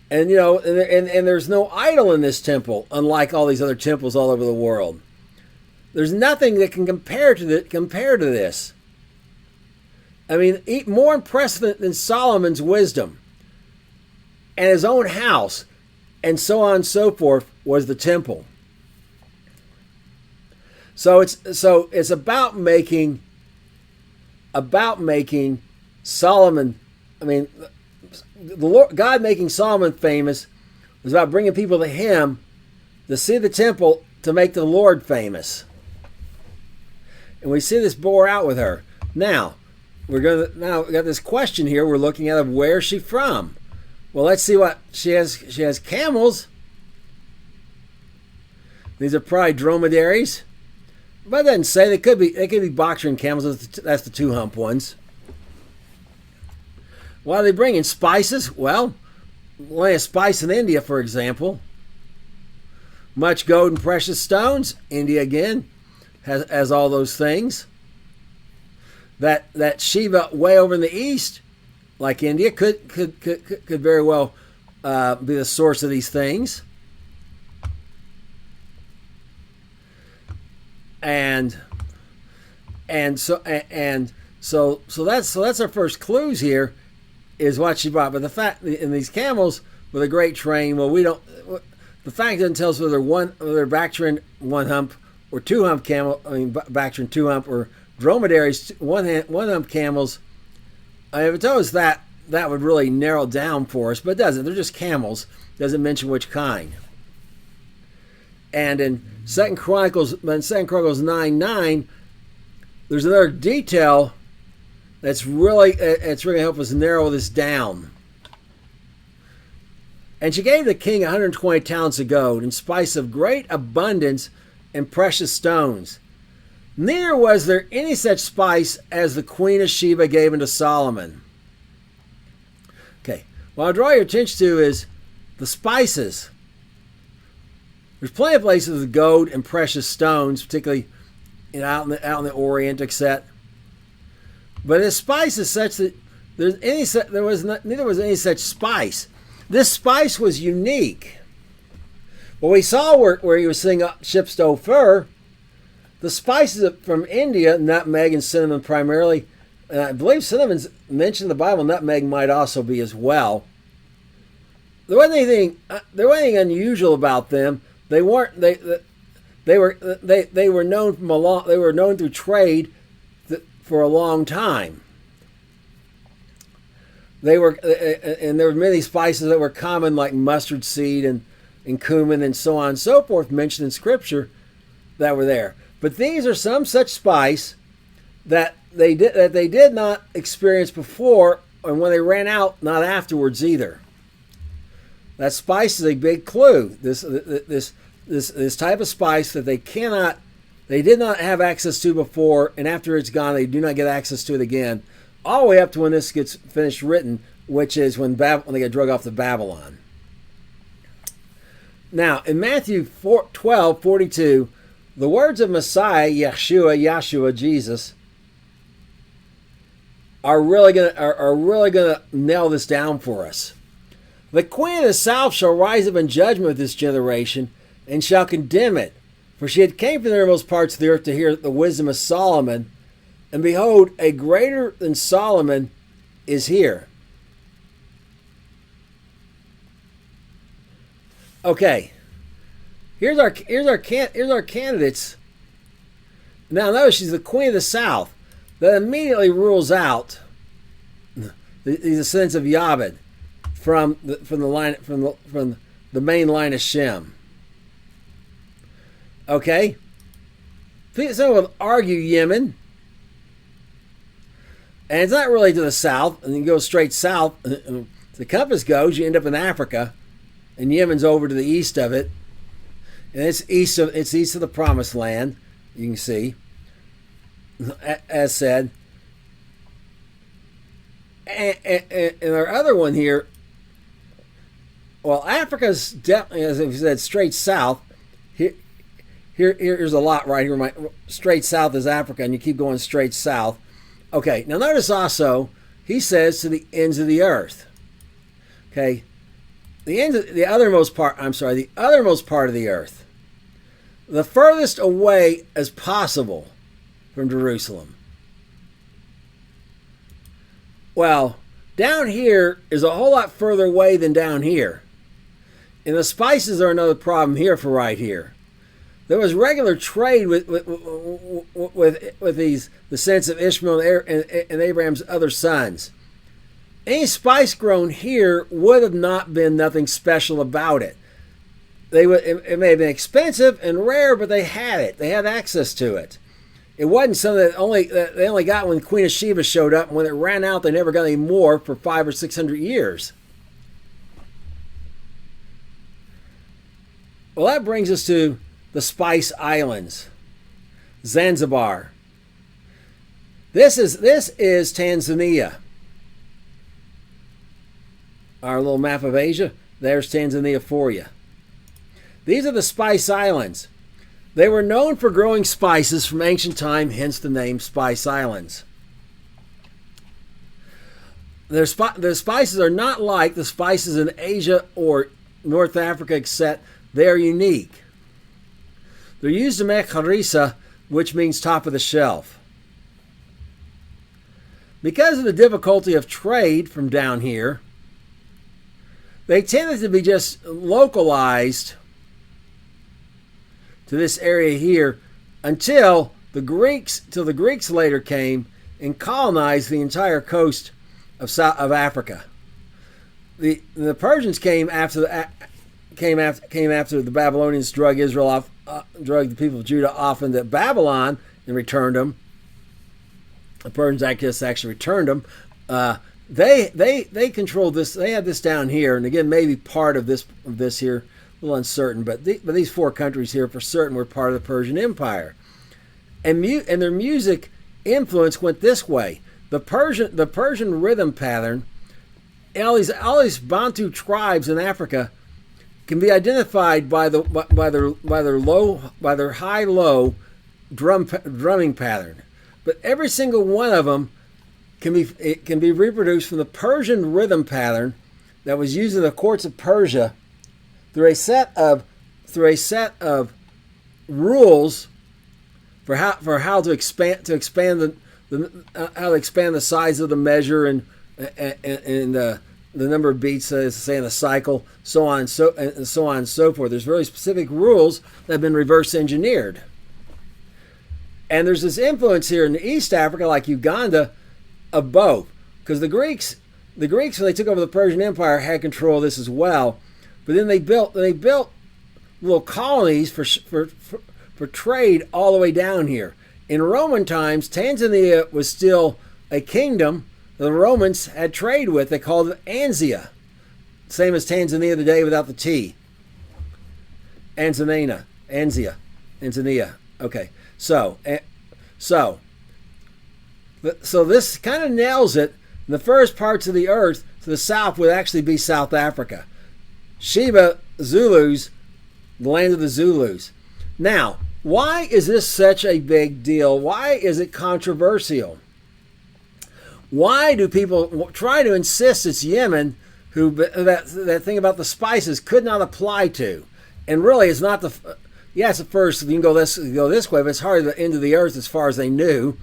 And and there's no idol in this temple, unlike all these other temples all over the world. There's nothing that can compare to this. I mean, more impressive than Solomon's wisdom and his own house and so on and so forth was the temple. So it's about making Solomon, I mean, the Lord, God making Solomon famous was about bringing people to him to see the temple to make the Lord famous. And we see this bore out with her. Now we got this question here we're looking at of where is she from? Well, let's see what she has. She has camels. These are probably dromedaries. But it doesn't say they could be Bactrian camels. That's the two-hump ones. What are they bringing? Spices? Well, land of spice in India, for example. Much gold and precious stones. India again has all those things. That Sheba way over in the east, like India, could very well be the source of these things. So that's our first clues here, is what she brought. But the fact in these camels with a great train, well, the fact doesn't tell us whether they're Bactrian one hump or two hump camel. I mean Bactrian two hump or dromedaries one hump camels. If it tells us that would really narrow it down for us, but it doesn't. They're just camels. It doesn't mention which kind. And in 2 Chronicles 9:9, there's another detail that's really help us narrow this down. And she gave the king 120 talents of gold, in spice of great abundance and precious stones. Neither was there any such spice as the Queen of Sheba gave unto Solomon. Okay, what I'll draw your attention to is the spices. There's plenty of places with gold and precious stones, particularly out in the Orient, etc. But the spice is such that neither was any such spice. This spice was unique. Well, we saw where he was sending up ships to Ophir. The spices from India, nutmeg and cinnamon primarily, and I believe cinnamon's mentioned in the Bible. Nutmeg might also be as well. There wasn't anything unusual about them. They were known through trade for a long time. There were many spices that were common, like mustard seed and cumin and so on and so forth, mentioned in Scripture, that were there. But these are some such spice that they did not experience before, and when they ran out, not afterwards either. That spice is a big clue. This type of spice that they did not have access to before, and after it's gone, they do not get access to it again, all the way up to when this gets finished written, which is when they get drug off to Babylon. Now, in Matthew 12:42, the words of Messiah, Yeshua, Jesus, are really gonna nail this down for us. The queen of the south shall rise up in judgment with this generation, and shall condemn it. For she had came from the uttermost parts of the earth to hear the wisdom of Solomon, and behold, a greater than Solomon is here. Okay. Here's our candidates. Now notice she's the queen of the south. That immediately rules out the descendants of Yabed from the main line of Shem. Okay? Someone would argue Yemen. And it's not really to the south, and you go straight south. The compass goes, you end up in Africa, and Yemen's over to the east of it, and it's east of the Promised Land. You can see, as said, and our other one here. Well, Africa's definitely, as we said, straight south. Here's a lot right here. Straight south is Africa, and you keep going straight south. Okay, now notice also, he says to the ends of the earth. Okay, the othermost part of the earth. The furthest away as possible from Jerusalem. Well, down here is a whole lot further away than down here. And the spices are another problem here for right here. There was regular trade with the descendants of Ishmael and Abraham's other sons. Any spice grown here would have not been nothing special about it. It may have been expensive and rare, but they had it. They had access to it. It wasn't something that they only got when Queen of Sheba showed up, and when it ran out, they never got any more for 500 or 600 years. Well, that brings us to the Spice Islands, Zanzibar. This is Tanzania. Our little map of Asia. There's Tanzania for you. These are the Spice Islands. They were known for growing spices from ancient time, hence the name Spice Islands. The spices are not like the spices in Asia or North Africa, except they are unique. They're used to make harissa, which means top of the shelf. Because of the difficulty of trade from down here, they tended to be just localized to this area here until the Greeks later came and colonized the entire coast of Africa. The Persians came after the Babylonians drug the people of Judah off into Babylon and returned them. The Persians actually returned them. They controlled this. They had this down here, and again, maybe part of this here, a little uncertain. But these four countries here, for certain, were part of the Persian Empire, and their music influence went this way. The Persian rhythm pattern. All these Bantu tribes in Africa can be identified by their high-low drumming pattern, but every single one of them can be reproduced from the Persian rhythm pattern that was used in the courts of Persia through a set of rules for how to expand the size of the measure and the number of beats, say in a cycle, so on and so forth. There's very specific rules that have been reverse engineered. And there's this influence here in East Africa, like Uganda, of both. Because the Greeks, when they took over the Persian Empire, had control of this as well. But then they built little colonies for trade all the way down here. In Roman times, Tanzania was still a kingdom the Romans had trade with. They called it Anzia. Same as Tanzania today without the T. Anzia. Okay. So this kind of nails it. The first parts of the earth to the south would actually be South Africa. Sheba, Zulus, the land of the Zulus. Now, why is this such a big deal? Why is it controversial? Why do people try to insist it's Yemen who that thing about the spices could not apply to? And really, it's not it's the first. You can go this way, but it's hardly the end of the earth as far as they knew.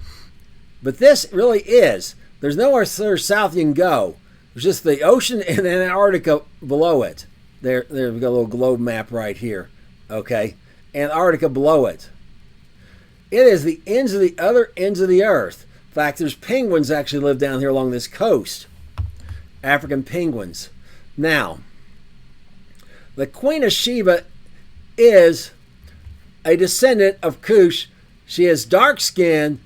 But this really is. There's nowhere south you can go. There's just the ocean and Antarctica below it. There we got a little globe map right here. Okay, Antarctica below it. It is the ends of the other ends of the earth. In fact, there's penguins that actually live down here along this coast. African penguins. Now, the Queen of Sheba is a descendant of Cush. She has dark skin,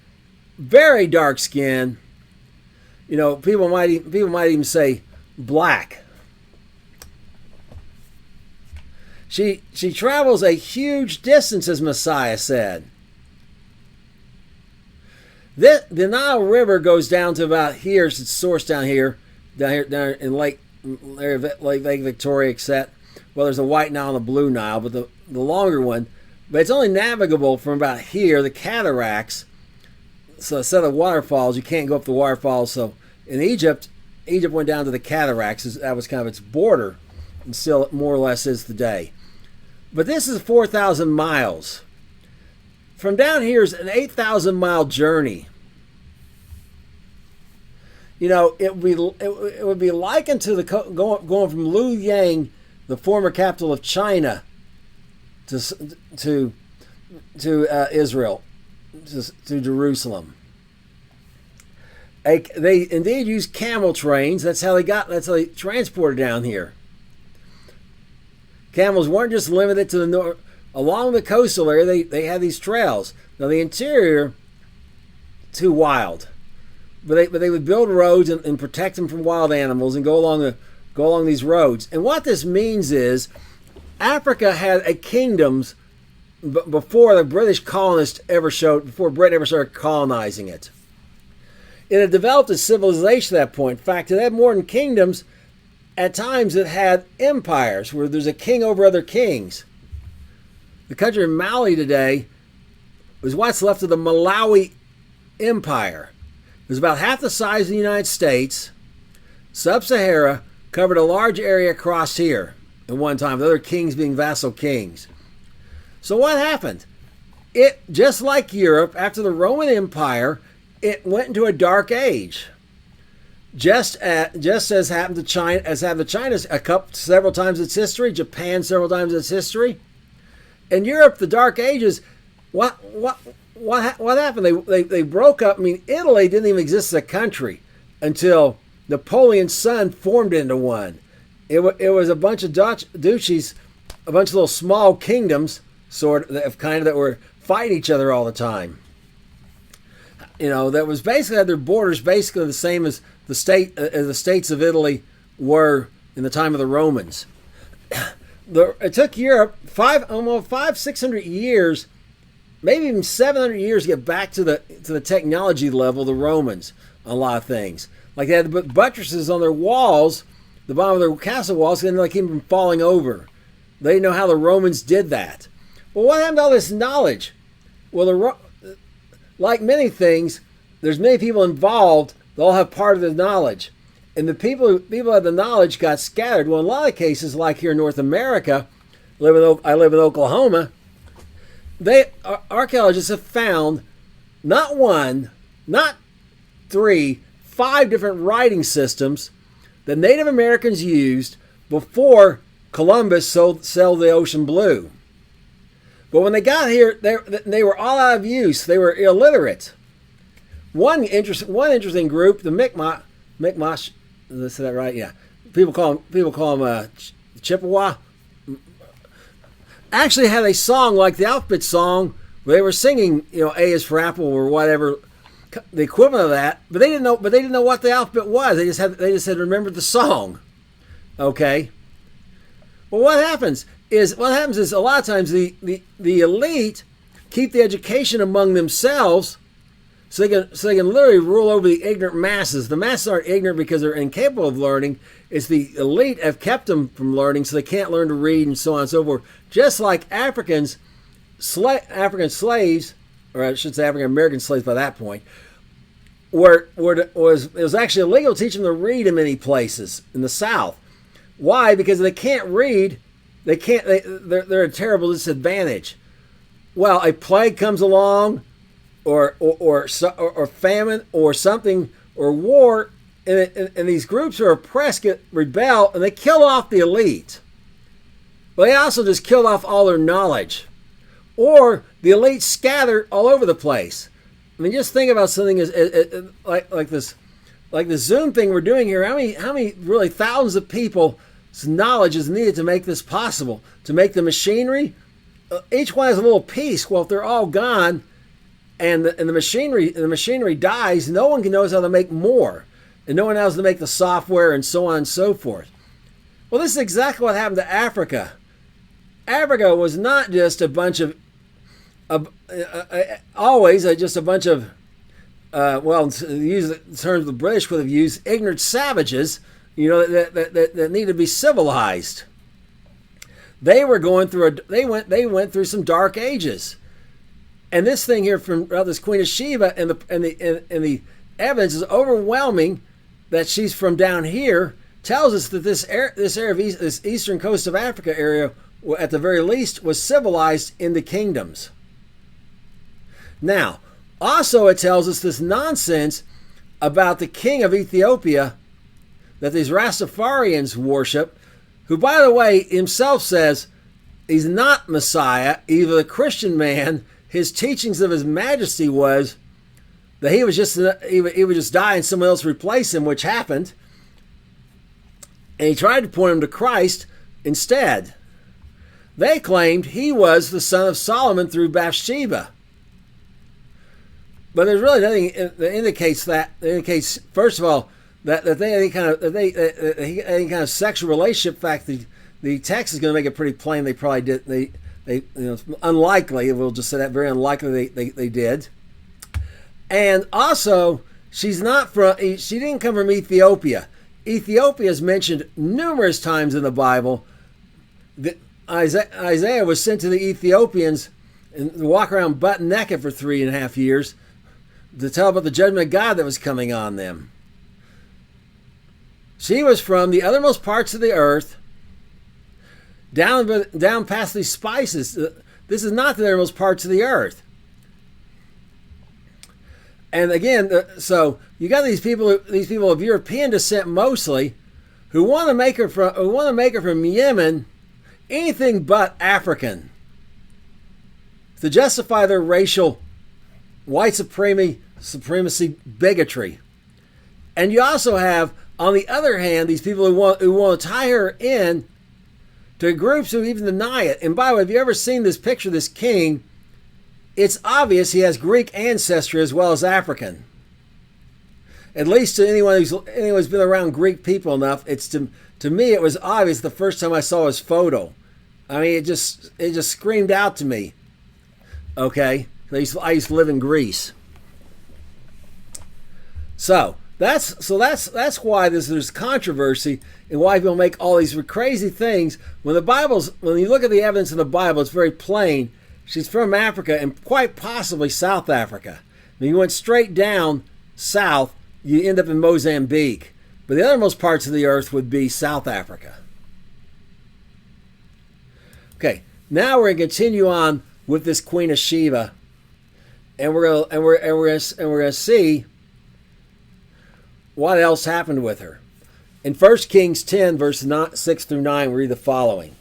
very dark skin. You know, people might even say black. She travels a huge distance, as Messiah said. The Nile River goes down to about here. It's source down here in Lake Victoria, except, well, there's a White Nile and a Blue Nile, but the longer one. But it's only navigable from about here, the cataracts. So instead of waterfalls, you can't go up the waterfalls. So in Egypt went down to the cataracts. That was kind of its border, and still more or less is today. But this is 4,000 miles. From down here is an 8,000-mile journey. You know, it would be likened to going from Luoyang, the former capital of China, to Israel, to Jerusalem. They indeed used camel trains. That's how they transported down here. Camels weren't just limited to the north. Along the coastal area, they had these trails. Now the interior, too wild, but they would build roads and protect them from wild animals and go along these roads. And what this means is, Africa had a kingdoms before the British colonists before Britain ever started colonizing it. It had developed a civilization at that point. In fact, it had more than kingdoms. At times, it had empires where there's a king over other kings. The country of Mali today was what's left of the Malawi Empire. It was about half the size of the United States. Sub-Sahara covered a large area across here at one time, with other kings being vassal kings. So what happened? It, just like Europe, after the Roman Empire, it went into a dark age. Just as happened to China, several times in its history, Japan several times in its history. In Europe, the Dark Ages, what happened? They broke up. I mean, Italy didn't even exist as a country until Napoleon's son formed into one. It was a bunch of duchies, a bunch of little small kingdoms, that were fighting each other all the time. You know, that was basically had their borders basically the same as the states of Italy were in the time of the Romans. It took Europe 600 years, maybe even 700 years to get back to the technology level of the Romans on a lot of things. Like they had to put buttresses on their walls, the bottom of their castle walls, and they keep them from falling over. They didn't know how the Romans did that. Well, what happened to all this knowledge? Well, like many things, there's many people involved. They all have part of the knowledge. And the people who had the knowledge got scattered. Well, in a lot of cases, like here in North America, I live in Oklahoma, archaeologists have found not one, not three, 5 different writing systems that Native Americans used before Columbus sailed the ocean blue. But when they got here, they were all out of use. They were illiterate. One interesting group, the Mi'kmaq, did I say that right? Yeah. People call them Chippewa. Actually had a song like the alphabet song where they were singing, A is for apple or whatever, the equivalent of that. But they didn't know what the alphabet was. They just had remembered the song. Okay. Well, what happens is a lot of times the elite keep the education among themselves, so they can literally rule over the ignorant masses. The masses aren't ignorant because they're incapable of learning. It's the elite have kept them from learning, so they can't learn to read and so on and so forth. Just like African slaves, or I should say African American slaves by that point, it was actually illegal to teach them to read in many places in the South. Why? Because they can't read. They're at a terrible disadvantage. Well, a plague comes along, or famine, or something, or war, and these groups are oppressed, rebel, and they kill off the elite. but they also just killed off all their knowledge. Or the elite scattered all over the place. I mean, just think about something like this Zoom thing we're doing here. How many really thousands of people's knowledge is needed to make this possible? To make the machinery? Each one has a little piece. Well, if they're all gone, and the machinery dies, no one knows how to make more, and no one knows how to make the software, and so on and so forth. Well, this is exactly what happened to Africa. Africa was not just a bunch of always just a bunch of well, to use the terms the British would have used, ignorant savages, that need to be civilized. They were going through they went through some dark ages. And this thing here from this Queen of Sheba and the evidence is overwhelming that she's from down here, tells us that this area of this eastern coast of Africa area, at the very least, was civilized in the kingdoms. Now, also it tells us this nonsense about the king of Ethiopia that these Rastafarians worship, who, by the way, himself says he's not Messiah, either the Christian man. His teachings of his majesty was that he would just die and someone else replace him, which happened. And he tried to point him to Christ instead. They claimed he was the son of Solomon through Bathsheba. But there's really nothing that indicates that. It indicates, first of all, that they any kind of sexual relationship. In fact, the text is going to make it pretty plain. They probably did. It's unlikely. We'll just say that very unlikely. They did. And also, she didn't come from Ethiopia. Ethiopia is mentioned numerous times in the Bible. Isaiah was sent to the Ethiopians and walk around butt naked for 3.5 years to tell about the judgment of God that was coming on them. She was from the othermost parts of the earth, down past these spices. This is not the uttermost parts of the earth. And again, so you got these people of European descent mostly, who want to make her from Yemen anything but African, to justify their racial white supremacy bigotry. And you also have, on the other hand, these people who want to tie her in to groups who even deny it. And by the way, have you ever seen this picture of this king? It's obvious he has Greek ancestry as well as African. At least to anyone who's been around Greek people enough, to me it was obvious the first time I saw his photo. I mean, it just screamed out to me. Okay, I used to live in Greece. So that's why there's controversy and why people make all these crazy things. When you look at the evidence in the Bible, it's very plain. She's from Africa and quite possibly South Africa. When you went straight down south, you end up in Mozambique. But the othermost parts of the earth would be South Africa. Okay, now we're going to continue on with this Queen of Sheba, and we're going to see what else happened with her. In 1 Kings 10, verse 6 through 9, we read the following.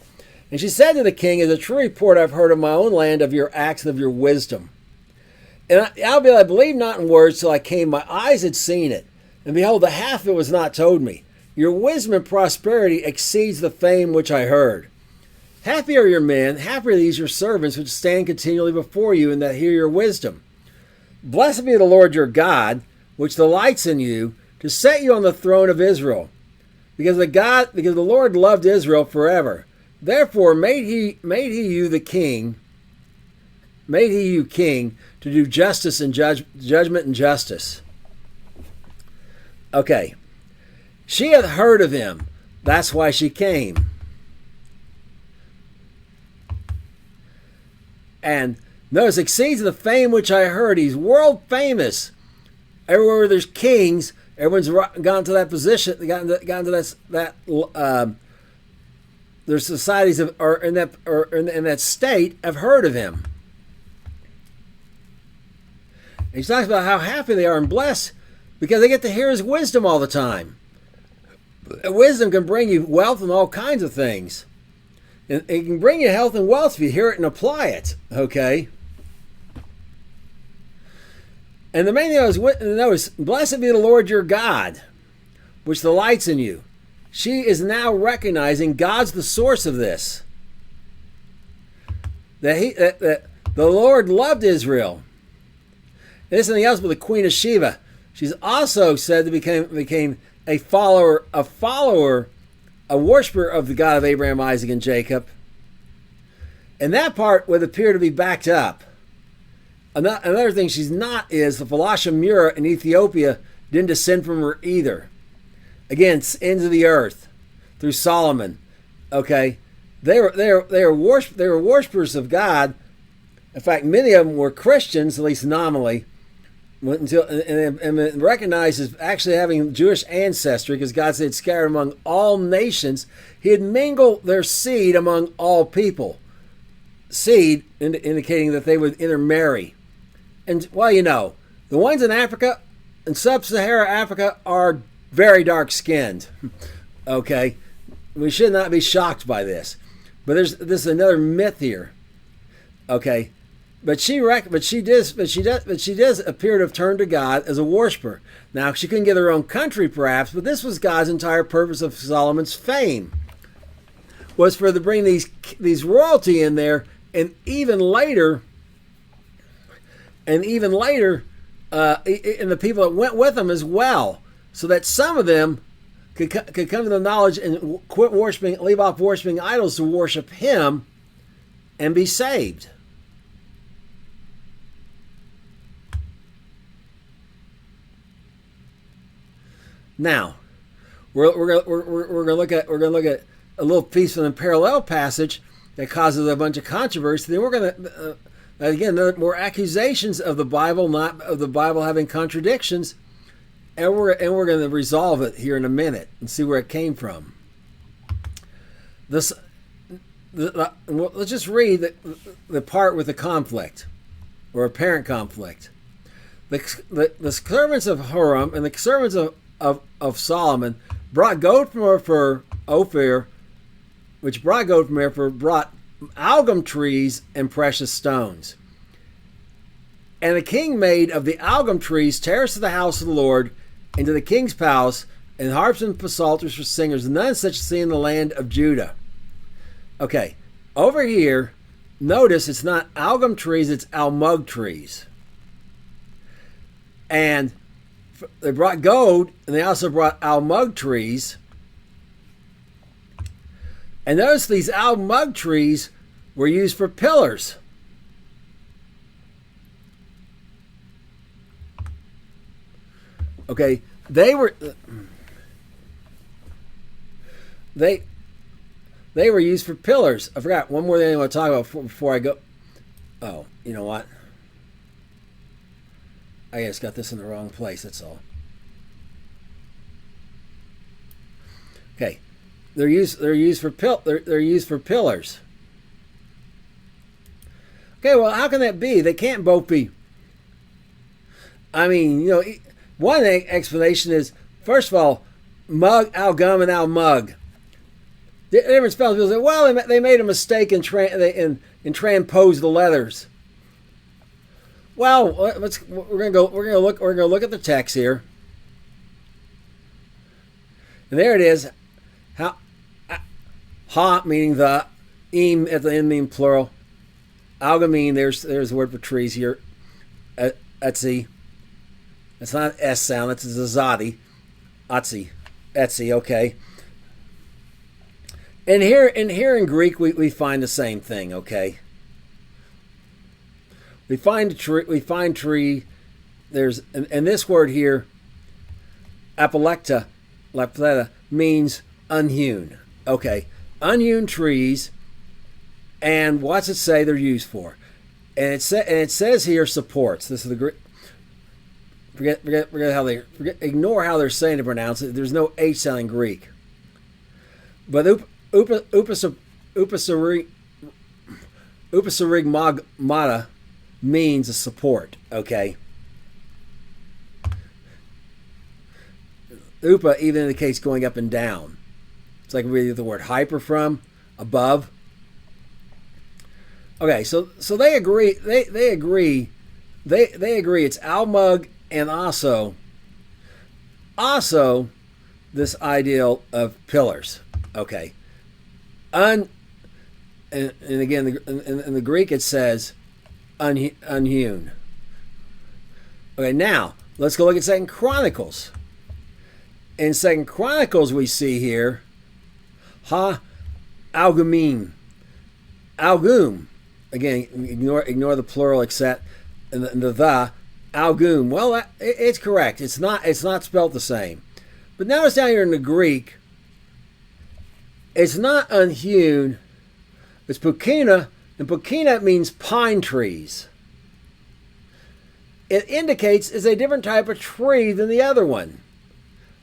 And she said to the king, "It is a true report I've heard of my own land of your acts and of your wisdom. And I believed not in words till I came. My eyes had seen it. And behold, the half of it was not told me. Your wisdom and prosperity exceeds the fame which I heard. Happy are your men, happy are these your servants, which stand continually before you, and that hear your wisdom. Blessed be the Lord your God, which delights in you, to set you on the throne of Israel. Because the Lord loved Israel forever. Therefore made he you king to do justice and judgment and justice." Okay. She had heard of him. That's why she came. And notice, exceeds the fame which I heard. He's world famous. Everywhere where there's kings, everyone's gone to that position, gotten to that their societies in that state have heard of him. And he talks about how happy they are and blessed because they get to hear his wisdom all the time. Wisdom can bring you wealth and all kinds of things. And it can bring you health and wealth if you hear it and apply it. Okay. And the main thing I was notice, blessed be the Lord your God, which delights in you. She is now recognizing God's the source of this. That the Lord loved Israel. And this is nothing else but the Queen of Sheba. She's also said to became a follower, a worshiper of the God of Abraham, Isaac, and Jacob. And that part would appear to be backed up. Another thing she's not is the Philoshemura in Ethiopia didn't descend from her either. Again, ends of the earth through Solomon. Okay, they were worshipers of God. In fact, many of them were Christians, at least nominally, and recognized as actually having Jewish ancestry, because God said, "Scattered among all nations, He had mingled their seed among all people." Seed indicating that they would intermarry. And, well, the ones in Africa, in Sub-Sahara Africa, are very dark-skinned. Okay? We should not be shocked by this. But this is another myth here. Okay? But she does appear to have turned to God as a worshiper. Now, she couldn't get her own country, perhaps, but this was God's entire purpose of Solomon's fame, was for to bring these royalty in there, and even later, and the people that went with them as well, so that some of them could come to the knowledge and quit worshiping, leave off worshiping idols to worship Him, and be saved. Now, we're gonna look at a little piece from the parallel passage that causes a bunch of controversy. Then we're gonna again more accusations of the Bible, not of the Bible having contradictions, and we're going to resolve it here in a minute and see where it came from. Let's just read the part with the conflict, or apparent conflict. The servants of Huram and the servants of Solomon brought gold from her for Ophir, which brought gold from Eber, brought algum trees and precious stones. And the king made of the algum trees terraces of the house of the Lord into the king's palace, and harps and psalters for singers, none such seen in the land of Judah. Okay, over here, notice it's not algum trees, it's almug trees. And they brought gold, and they also brought almug trees. And notice these almug trees were used for pillars. Okay, they were used for pillars. I forgot one more thing I want to talk about before I go. Oh, you know what? I just got this in the wrong place. That's all. Okay, they're used for pillars. Okay, well, how can that be? They can't both be. I mean, one explanation is, first of all, mug, algum, and almug. Different spells. People say, well, they made a mistake and transposed the letters. Well, we're gonna look at the text here, and there it is. Ha meaning the, im at the end meaning plural. Algum meaning there's the word for trees here. Etsy. It's not an S sound. It's a zazadi. Etsy. Okay. And here in Greek we find the same thing. Okay. We find tree. There's and this word here, apolecta, lapleta, means unhewn. Okay, unhewn trees. And what's it say they're used for? And it says here supports. This is the Greek. Ignore how they're saying to pronounce it. There's no H sound in Greek. But upasarigmata means a support, okay? Upa even indicates going up and down. It's like where you get the word hyper from, above. Okay, so they agree. They agree. They agree. It's almug and also this ideal of pillars. Okay, and again in the Greek it says unhewn. Okay, now let's go look at 2 Chronicles. In 2 Chronicles we see here algum. Again, ignore the plural except and the algum. Well, it's correct. It's not spelled the same. But notice down here in the Greek, it's not unhewn. It's pukina, and pukina means pine trees. It indicates it's a different type of tree than the other one.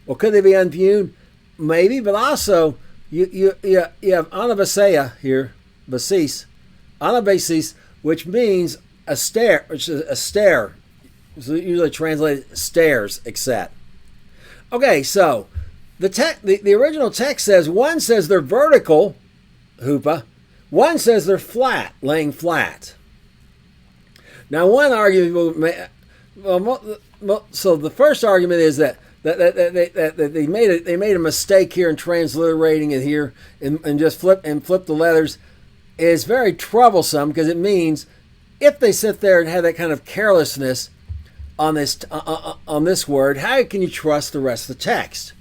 Well, could they be unhewn? Maybe, but also you have anabaseia here, anabasis, which means a stair, which is a stair. It's usually translated stairs, etc. Okay, so the original text says one says they're vertical, hupa, one says they're flat, laying flat. Now, one argument, so the first argument is that they made a mistake here in transliterating it here and just flip the letters is very troublesome, because it means if they sit there and have that kind of carelessness on this word, how can you trust the rest of the text?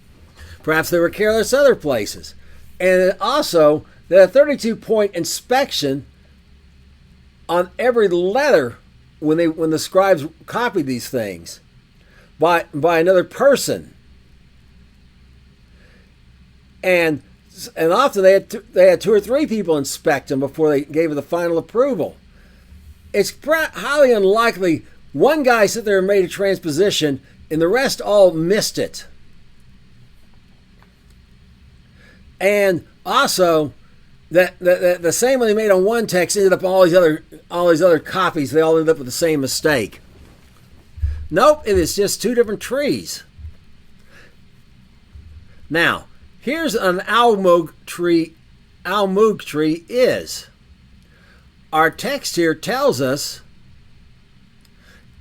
Perhaps they were careless other places. And also, that 32-point inspection on every letter when the scribes copied these things by another person. And often they had 2 or 3 people inspect them before they gave it the final approval. It's highly unlikely one guy sat there and made a transposition and the rest all missed it. And also, that the same one they made on one text ended up on all these other copies. They all ended up with the same mistake. Nope, it is just 2 different trees. Now, here's an almug tree. Almug tree is. Our text here tells us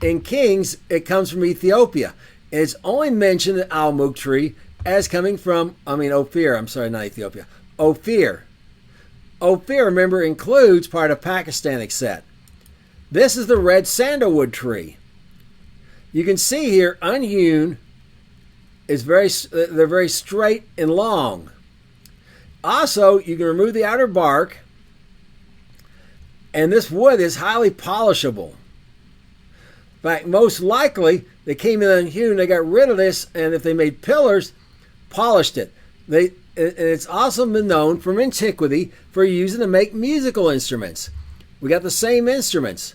in Kings it comes from Ethiopia. And it's only mentioned the almug tree as coming from, Ophir. I'm sorry, not Ethiopia. Ophir. Ophir, remember, includes part of Pakistan, etc. This is the red sandalwood tree. You can see here, unhewn is they're very straight and long. Also, you can remove the outer bark, and this wood is highly polishable. In fact, most likely they came in unhewn, they got rid of this, and if they made pillars, polished it. It's also been known from antiquity for using to make musical instruments. We got the same instruments.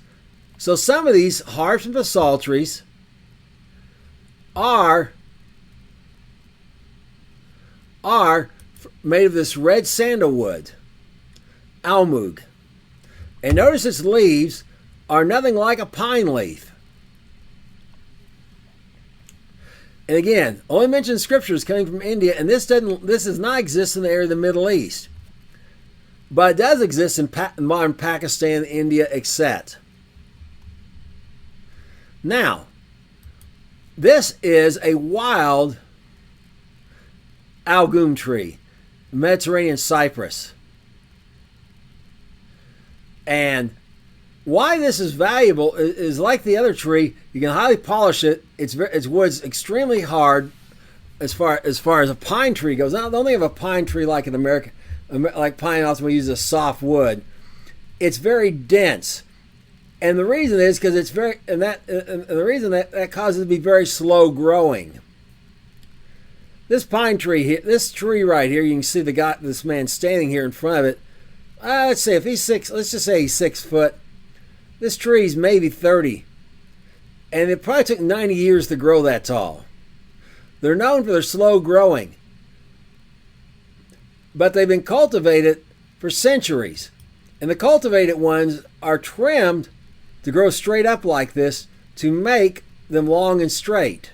So some of these harps and psalteries are made of this red sandalwood, almug. And notice its leaves are nothing like a pine leaf. And again, only mentioned scriptures coming from India, and this does not exist in the area of the Middle East. But it does exist in modern Pakistan, India, etc. Now, this is a wild algum tree, Mediterranean cypress. And why this is valuable is like the other tree, you can highly polish it. Its wood's extremely hard as far as a pine tree goes. Now, don't think of a pine tree like an American, like pine often we use a soft wood. It's very dense. And the reason is because it's very, and the reason that causes it to be very slow growing. This pine tree here, this tree right here, you can see this man standing here in front of it. Let's say if he's 6, let's just say he's 6 foot. This tree's maybe 30. And it probably took 90 years to grow that tall. They're known for their slow growing. But they've been cultivated for centuries. And the cultivated ones are trimmed to grow straight up like this to make them long and straight.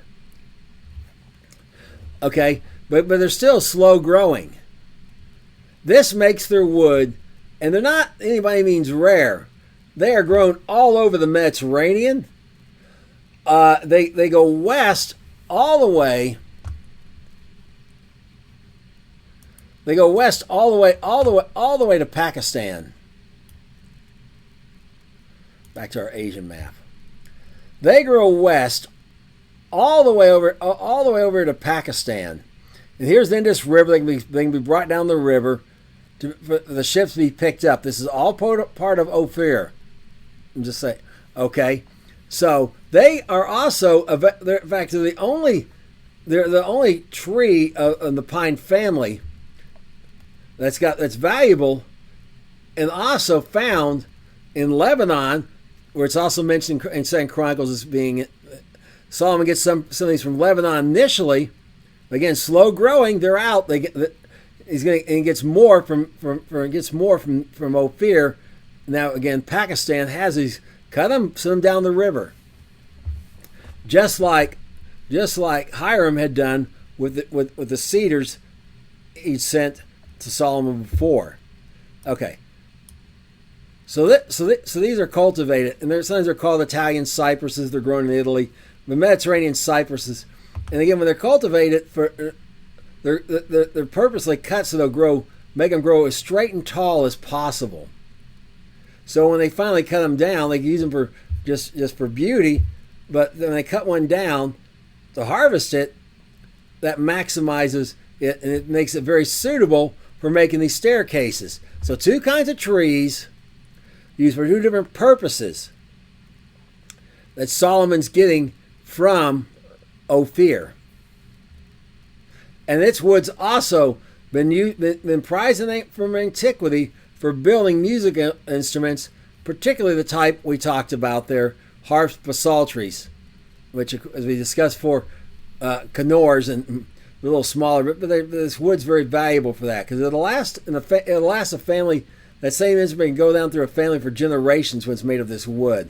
Okay, but they're still slow growing. This makes their wood, and they're not anybody means rare, They are grown all over the Mediterranean. They go west all the way. They go west all the way to Pakistan. Back to our Asian map. They grow west all the way over to Pakistan. And here's the Indus River. They can be brought down the river for the ships to be picked up. This is all part of Ophir. I'm just saying. Okay. So they are also, in fact, they're the only tree in the pine family that's valuable, and also found in Lebanon, where it's also mentioned in 2 Chronicles as being Solomon gets some of these from Lebanon initially. Again, slow growing, they're out. He gets more from Ophir. Now again, Pakistan has these. Cut them, send them down the river. Just like Hiram had done with the cedars he sent to Solomon before. Okay. So these are cultivated, and sometimes they're called Italian cypresses. They're grown in Italy, the Mediterranean cypresses. And again, when they're cultivated, they're purposely cut so make them grow as straight and tall as possible. So when they finally cut them down, they use them for just for beauty. But when they cut one down to harvest it, that maximizes it, and it makes it very suitable for making these staircases. So two kinds of trees used for two different purposes that Solomon's getting from Ophir. And its wood's also been prized from antiquity for building music instruments, particularly the type we talked about there, harps, psalteries, which, as we discussed before, canors and a little smaller. But this wood's very valuable for that, because it'll last a family. That same instrument can go down through a family for generations when it's made of this wood,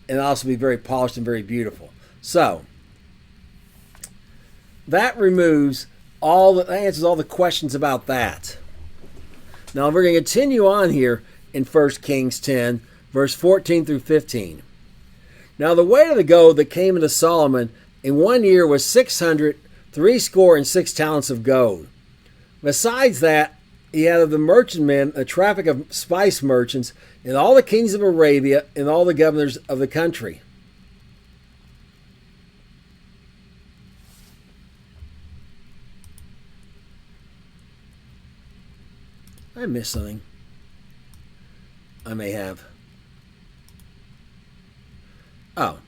and it'll also be very polished and very beautiful. So that answers all the questions about that. Now we're going to continue on here in 1 Kings 10, verse 14 through 15. Now the weight of the gold that came into Solomon in 1 year was 666 talents of gold. Besides that, he had of the merchantmen a traffic of spice merchants in all the kings of Arabia and all the governors of the country. I missed something. I may have. Oh,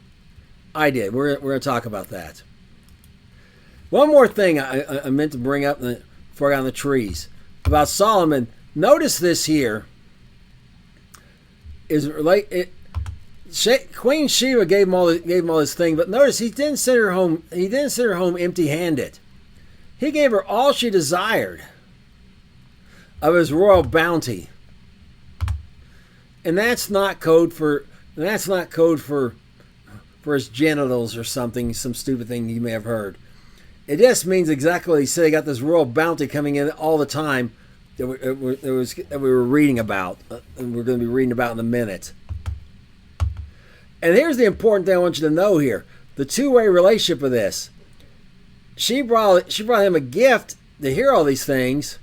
I did. We're going to talk about that. One more thing I meant to bring up before I got on the trees about Solomon. Notice this here. Queen Sheba gave him all this thing, but notice he didn't send her home. He didn't send her home empty-handed. He gave her all she desired of his royal bounty, and that's not code for his genitals or something, some stupid thing you may have heard. It just means exactly what he said. He got this royal bounty coming in all the time that we were reading about, and we're going to be reading about in a minute. And here's the important thing I want you to know here: the two-way relationship of this. She brought him a gift to hear all these things,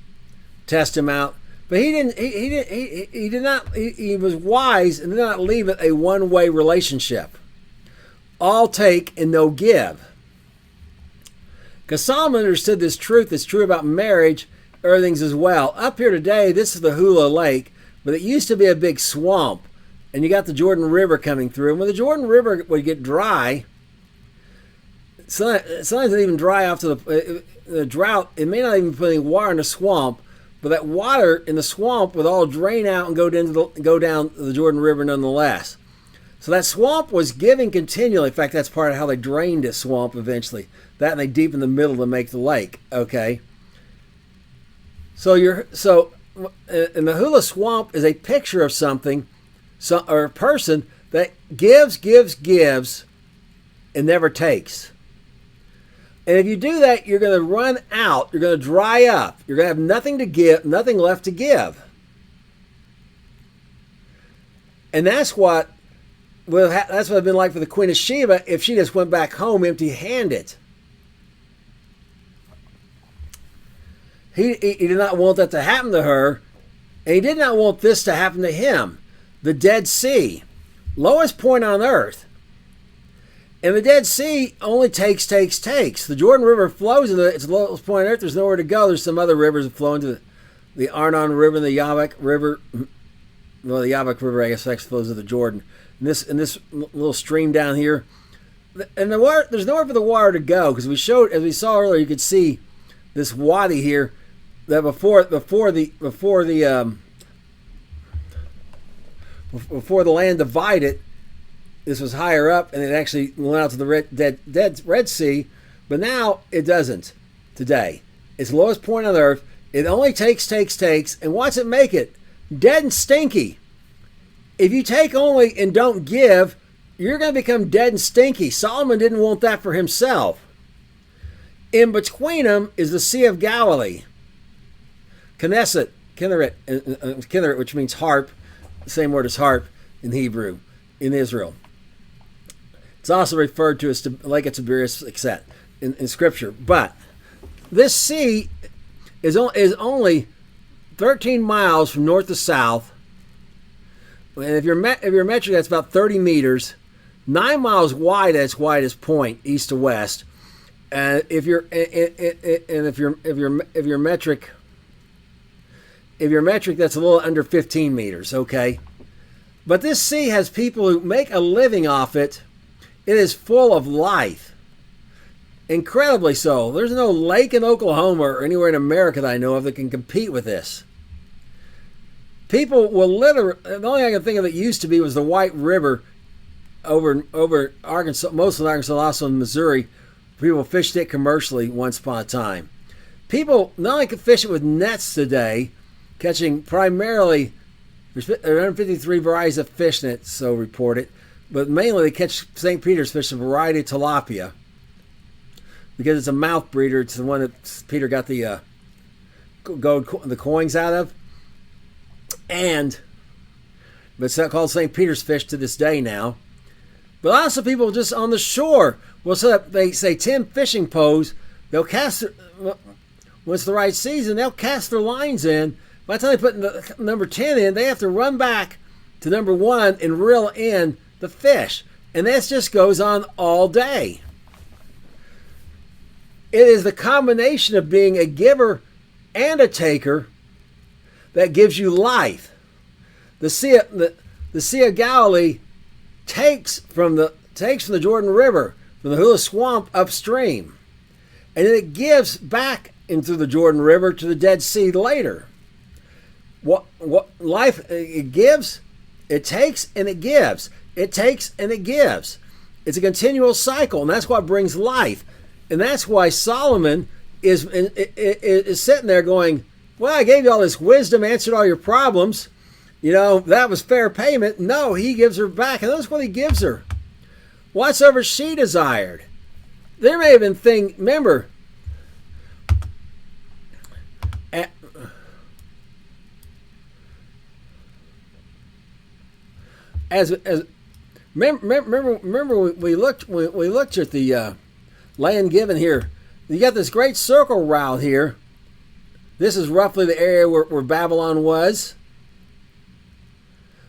test him out, but he didn't. He did not. He was wise and did not leave it a one-way relationship. All take and no give. Because Solomon understood this truth. It's true about marriage, everything's as well. Up here today, this is the Hula Lake, but it used to be a big swamp, and you got the Jordan River coming through. And when the Jordan River would get dry, sometimes it even dry off to the drought. It may not even put any water in the swamp, but that water in the swamp would all drain out and go down the Jordan River nonetheless. So that swamp was giving continually. In fact, that's part of how they drained this swamp eventually. That, and they deepened the middle to make the lake. Okay. So and the Hula Swamp is a picture of something, or a person that gives, and never takes. And if you do that, you're going to run out. You're going to dry up. You're going to have nothing to give, nothing left to give. And that's what that's what it'd been like for the Queen of Sheba if she just went back home empty-handed. He did not want that to happen to her, and he did not want this to happen to him. The Dead Sea, lowest point on earth. And the Dead Sea only takes. The Jordan River flows into its lowest point on earth. There's nowhere to go. There's some other rivers that flow into the Arnon River and the Yabok River. Well, the Yabok River, I guess, flows to the Jordan. And this little stream down here, and the water. There's nowhere for the water to go because as we saw earlier, you could see this wadi here that before the land divided, this was higher up, and it actually went out to the Red Sea, but now it doesn't today. It's the lowest point on earth. It only takes, and what's it make it? Dead and stinky. If you take only and don't give, you're going to become dead and stinky. Solomon didn't want that for himself. In between them is the Sea of Galilee. Kinneret, which means harp, the same word as harp in Hebrew, in Israel. It's also referred to as Lake of Tiberias in Scripture. But this sea is only 13 miles from north to south. And if you're metric, that's about 30 meters. 9 miles wide at its widest point, east to west. And if your metric, that's a little under 15 meters, okay? But this sea has people who make a living off it. It is full of life. Incredibly so. There's no lake in Oklahoma or anywhere in America that I know of that can compete with this. People will literally, the only thing I can think of that used to be was the White River over Arkansas, mostly in Arkansas, also in Missouri. People fished it commercially once upon a time. People not only can fish it with nets today, catching primarily, there's 153 varieties of fish nets, so reported, but mainly they catch St. Peter's fish, a variety of tilapia, because it's a mouth breeder. It's the one that Peter got the coins out of, but it's not called St. Peter's fish to this day now. But also people just on the shore will set up, they say 10 fishing poles. They'll cast, when it's the right season, they'll cast their lines in. By the time they put the number 10 in, they have to run back to number 1 and reel in the fish. And this just goes on all day. It is the combination of being a giver and a taker that gives you life. The Sea of Galilee takes from the Jordan River, from the Hula Swamp upstream, and then it gives back into the Jordan River to the Dead Sea later. What life it gives, it takes and it gives. It takes and it gives. It's a continual cycle, and that's what brings life. And that's why Solomon is sitting there going, well, I gave you all this wisdom, answered all your problems. You know, that was fair payment. No, he gives her back. And that's what he gives her. Whatsoever she desired. There may have been things, remember, remember we looked at the land given here. You got this great circle route here. This is roughly the area where Babylon was.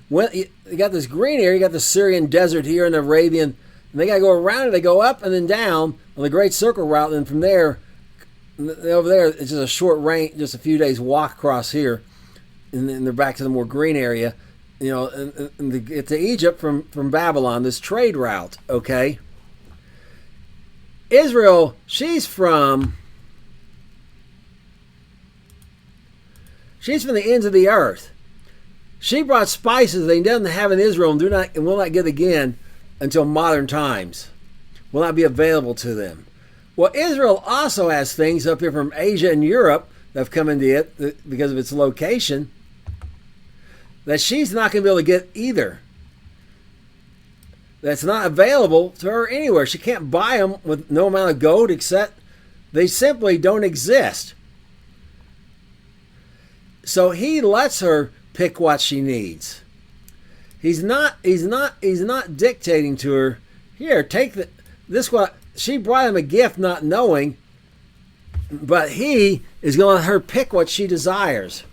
When you got this green area, you got the Syrian desert here and the Arabian, and they got to go around it. They go up and then down on the great circle route, and then from there, over there, it's just a short range, just a few days walk across here, and then they're back to the more green area. You know, and to get to Egypt from Babylon, this trade route, okay? Israel, she's from the ends of the earth. She brought spices they didn't have in Israel and will not get again until modern times. Will not be available to them. Well, Israel also has things up here from Asia and Europe that have come into it because of its location that she's not going to be able to get either. That's not available to her anywhere. She can't buy them with no amount of gold, except they simply don't exist. So he lets her pick what she needs. He's not dictating to her. Here, take this. What she brought him a gift, not knowing. But he is going to let her pick what she desires,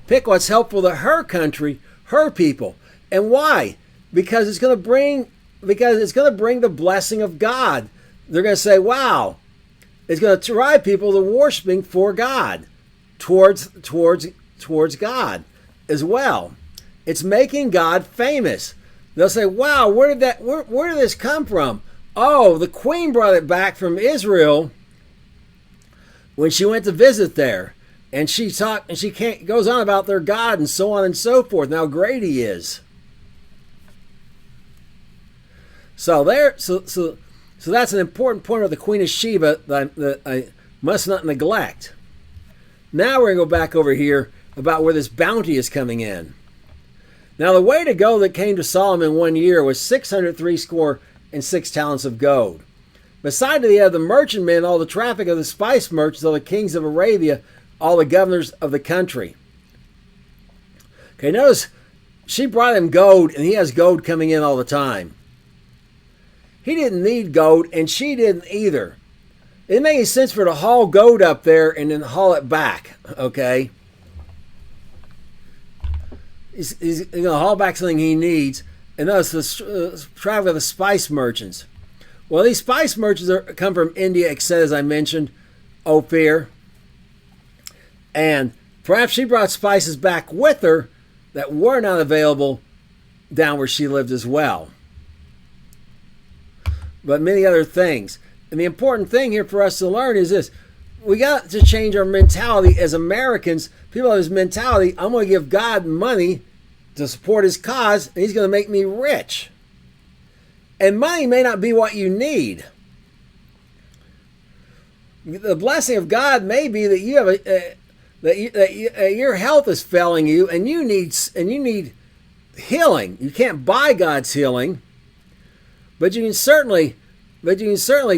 pick what's helpful to her country, her people, and why? Because it's going to bring the blessing of God. They're going to say, "Wow!" It's going to drive people to worshiping for God, towards God as well. It's making God famous. They'll say, "Wow, where did this come from?" Oh, the queen brought it back from Israel when she went to visit there, and she goes on about their God and so on and so forth, and how great He is. So that's an important point of the Queen of Sheba that I must not neglect. Now we're going to go back over here about where this bounty is coming in. Now the way to go that came to Solomon 1 year was 666 talents of gold. Beside the merchantmen, all the traffic of the spice merchants, all the kings of Arabia, all the governors of the country. Okay, notice she brought him gold, and he has gold coming in all the time. He didn't need gold, and she didn't either. It didn't make any sense for her to haul gold up there and then haul it back, okay? He's going to haul back something he needs, and notice the traffic of the spice merchants. Well, these spice merchants come from India, as I mentioned, Ophir. And perhaps she brought spices back with her that were not available down where she lived as well. But many other things. And the important thing here for us to learn is this. We got to change our mentality as Americans. People have this mentality, I'm going to give God money to support His cause, and He's going to make me rich. And money may not be what you need. The blessing of God may be that you have your health is failing you, and you need healing. You can't buy God's healing, but you can certainly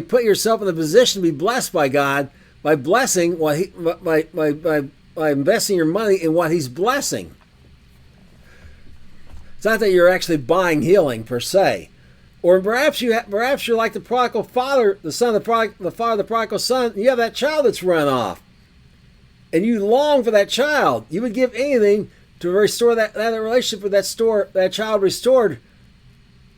put yourself in the position to be blessed by God by blessing by investing your money in what He's blessing. It's not that you're actually buying healing per se. Or perhaps you're like the prodigal father, the father of the prodigal son. You have that child that's run off, and you long for that child. You would give anything to restore that relationship with that child restored,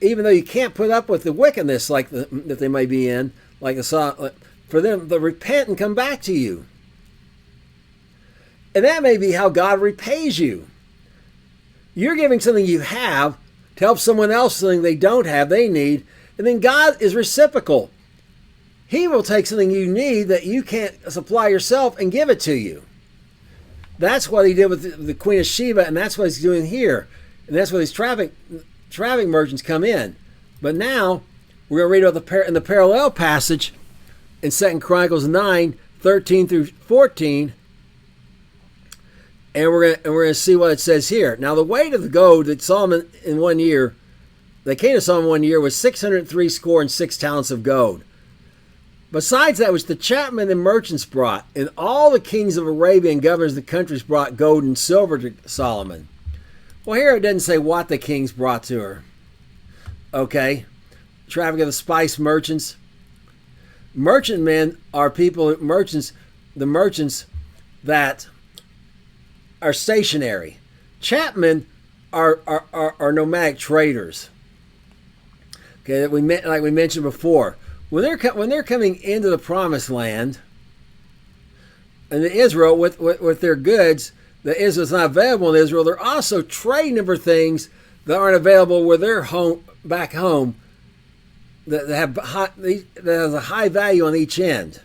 even though you can't put up with the wickedness that they may be in, for them to repent and come back to you. And that may be how God repays you. You're giving something you have to help someone else something they don't have, they need, and then God is reciprocal. He will take something you need that you can't supply yourself and give it to you. That's what He did with the Queen of Sheba, and that's what He's doing here. And that's where these traffic merchants come in. But now we're going to read about in the parallel passage in 2 Chronicles 9:13 through 14. And we're going to see what it says here. Now, the weight of the gold that Solomon in 1 year, that came to Solomon 1 year, was 666 talents of gold. Besides that, which the chapmen and merchants brought, and all the kings of Arabia and governors of the countries brought gold and silver to Solomon. Well, here it doesn't say what the kings brought to her. Okay, traffic of the spice merchants. Merchantmen are the merchants that are stationary. Chapmen are nomadic traders. Okay, like we mentioned before, when they're coming into the promised land, and Israel with their goods that Israel's not available in Israel, they're also trading them for things that aren't available where they're back home. That has a high value on each end,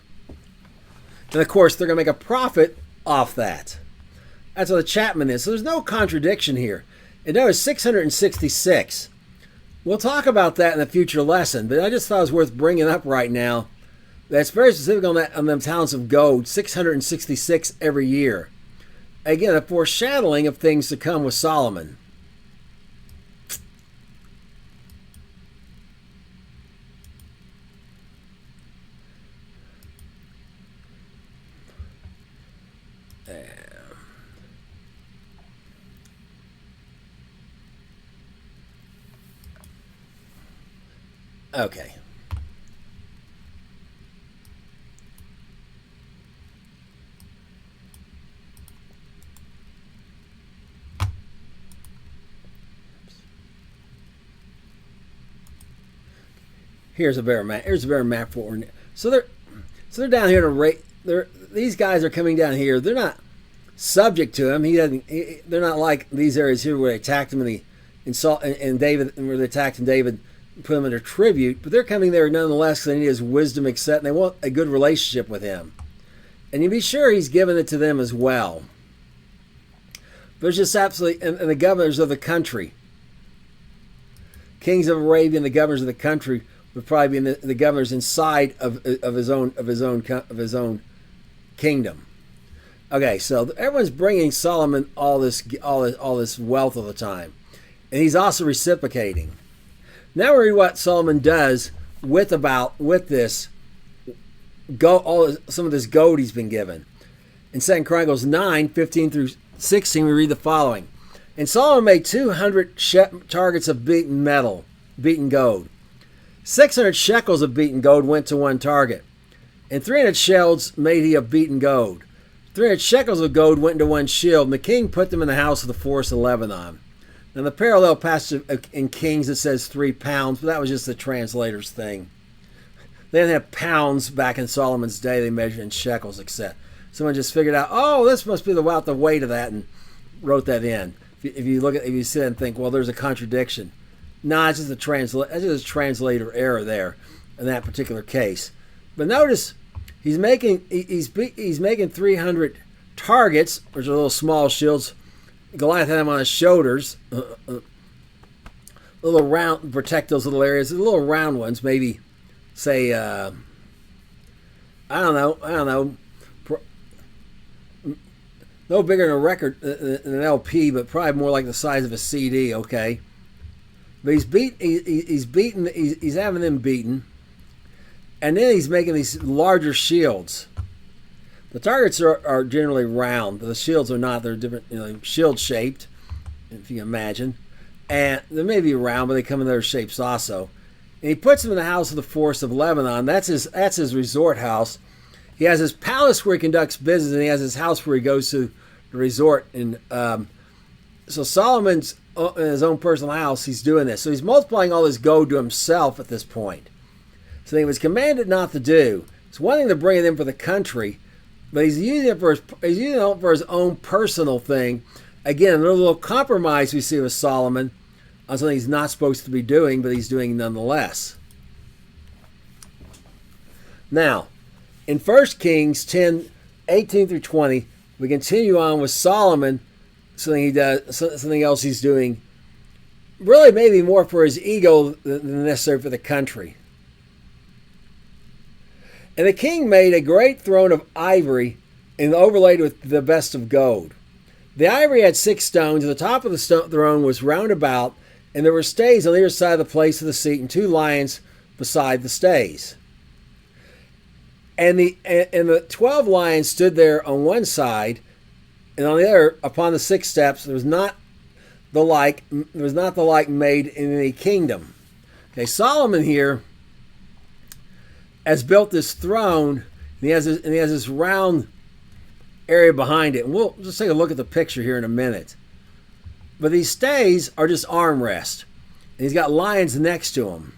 and of course they're going to make a profit off that. That's what a chapman is. So there's no contradiction here. And there was 666. We'll talk about that in a future lesson, but I just thought it was worth bringing up right now. That's very specific on them talents of gold, 666 every year. Again, a foreshadowing of things to come with Solomon. Okay. Here's a better map. Here's a better map for it. So they're down here to rate. These guys are coming down here. They're not subject to him. They're not like these areas here where they attacked him and David, and where they attacked and David put him under tribute. But they're coming there nonetheless because they need his wisdom, etc. And they want a good relationship with him. And you be sure he's giving it to them as well. But it's just absolutely, and the governors of the country, kings of Arabia, and the governors of the country would probably be the governors inside of his own kingdom. Okay, so everyone's bringing Solomon all this wealth all the time, and he's also reciprocating. Now we read what Solomon does with this some of this gold he's been given. In 2 Chronicles 9:15 through 16, we read the following: And Solomon made 200 targets of beaten gold. 600 shekels of beaten gold went to one target, and 300 shells made he of beaten gold. 300 shekels of gold went into one shield, and the king put them in the house of the forest of Lebanon. Now, the parallel passage in Kings, it says 3 pounds, but that was just the translator's thing. They didn't have pounds back in Solomon's day. They measured in shekels, etc. Someone just figured out, oh, this must be the weight of that, and wrote that in. If you sit and think, well, there's a contradiction. No, it's just a translator error there in that particular case. But notice he's making 300 targets, which are little small shields. Goliath had them on his shoulders, little round, protect those little areas. The little round ones, maybe say I don't know, no bigger than a record, an LP, but probably more like the size of a CD. Okay. But he's having them beaten, and then he's making these larger shields. The targets are generally round, but the shields are not. They're different, shield shaped, if you can imagine. And they may be round, but they come in other shapes also. And he puts them in the house of the forest of Lebanon. That's his resort house. He has his palace where he conducts business, and he has his house where he goes to the resort. And so Solomon's in his own personal house, he's doing this. So he's multiplying all his gold to himself at this point. So he was commanded not to do. It's one thing to bring it in for the country, but he's using it for his own personal thing. Again, another little compromise we see with Solomon on something he's not supposed to be doing, but he's doing nonetheless. Now, in 1 Kings 10:18 through 20, we continue on with Solomon. Something else he's doing, really maybe more for his ego than necessary for the country. And the king made a great throne of ivory and overlaid with the best of gold. The ivory had 6 stones, and the top of the throne was round about, and there were stays on either side of the place of the seat, and 2 lions beside the stays. And the 12 lions stood there on one side, and on the other, upon the 6 steps, there was not the like made in any kingdom. Okay, Solomon here has built this throne, and he has this round area behind it. And we'll just take a look at the picture here in a minute. But these stays are just armrests, and he's got lions next to him.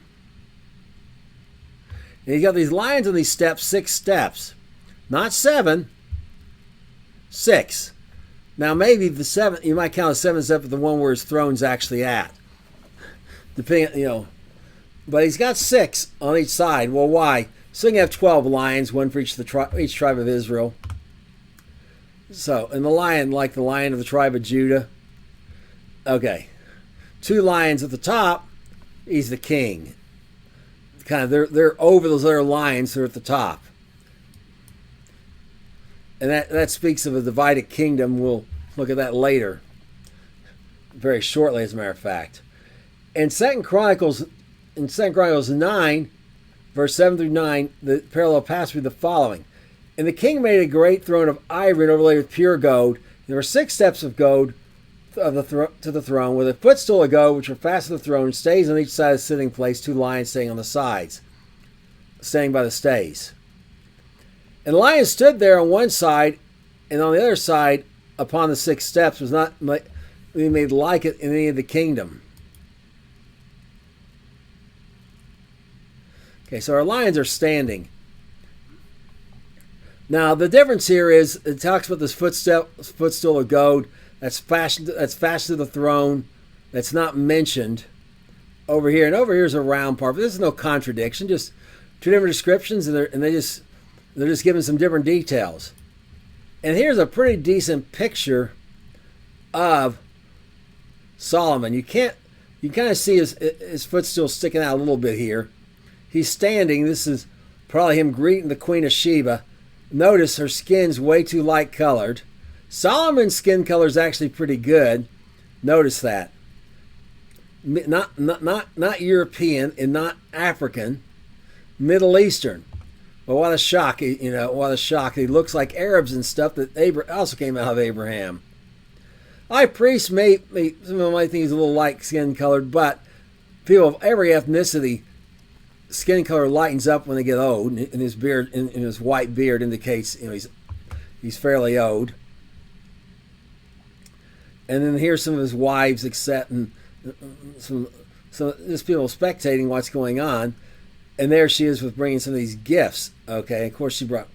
And he's got these lions on these steps, 6 steps, not 7, 6. Now, maybe the 7, you might count the 7th step as the one where his throne's actually at. Depending, But he's got 6 on each side. Well, why? So you can have 12 lions, one for each tribe of Israel. So, and the lion, like the lion of the tribe of Judah. Okay. 2 lions at the top, he's the king. Kind of, they're over those other lions who are at the top. And that speaks of a divided kingdom. We'll look at that later, very shortly, as a matter of fact. In 2 Chronicles 9, verse 7 through 9, the parallel passage the following: And the king made a great throne of ivory and overlaid with pure gold. There were 6 steps of gold, to the throne, with a footstool of gold, which are fastened to the throne, stays on each side of the sitting place, 2 lions staying on the sides, staying by the stays. And the lion stood there on one side, and on the other side, upon the 6 steps, was not made like it in any of the kingdom. Okay, so our lions are standing. Now the difference here is it talks about this footstool of gold that's fastened to the throne. That's not mentioned over here, and over here is a round part. But this is no contradiction. Just 2 different descriptions, and they're just giving some different details. And here's a pretty decent picture of Solomon. You kind of see his footstool sticking out a little bit here. He's standing. This is probably him greeting the Queen of Sheba. Notice her skin's way too light colored. Solomon's skin color is actually pretty good. Notice that. Not European and not African. Middle Eastern. Well, what a shock, what a shock. He looks like Arabs and stuff that also came out of Abraham. High priest some people might think he's a little light skin colored, but people of every ethnicity, skin color lightens up when they get old, and his beard, and his white beard indicates he's fairly old. And then here's some of his wives, except and some just people spectating what's going on. And there she is with bringing some of these gifts. Okay, of course she brought.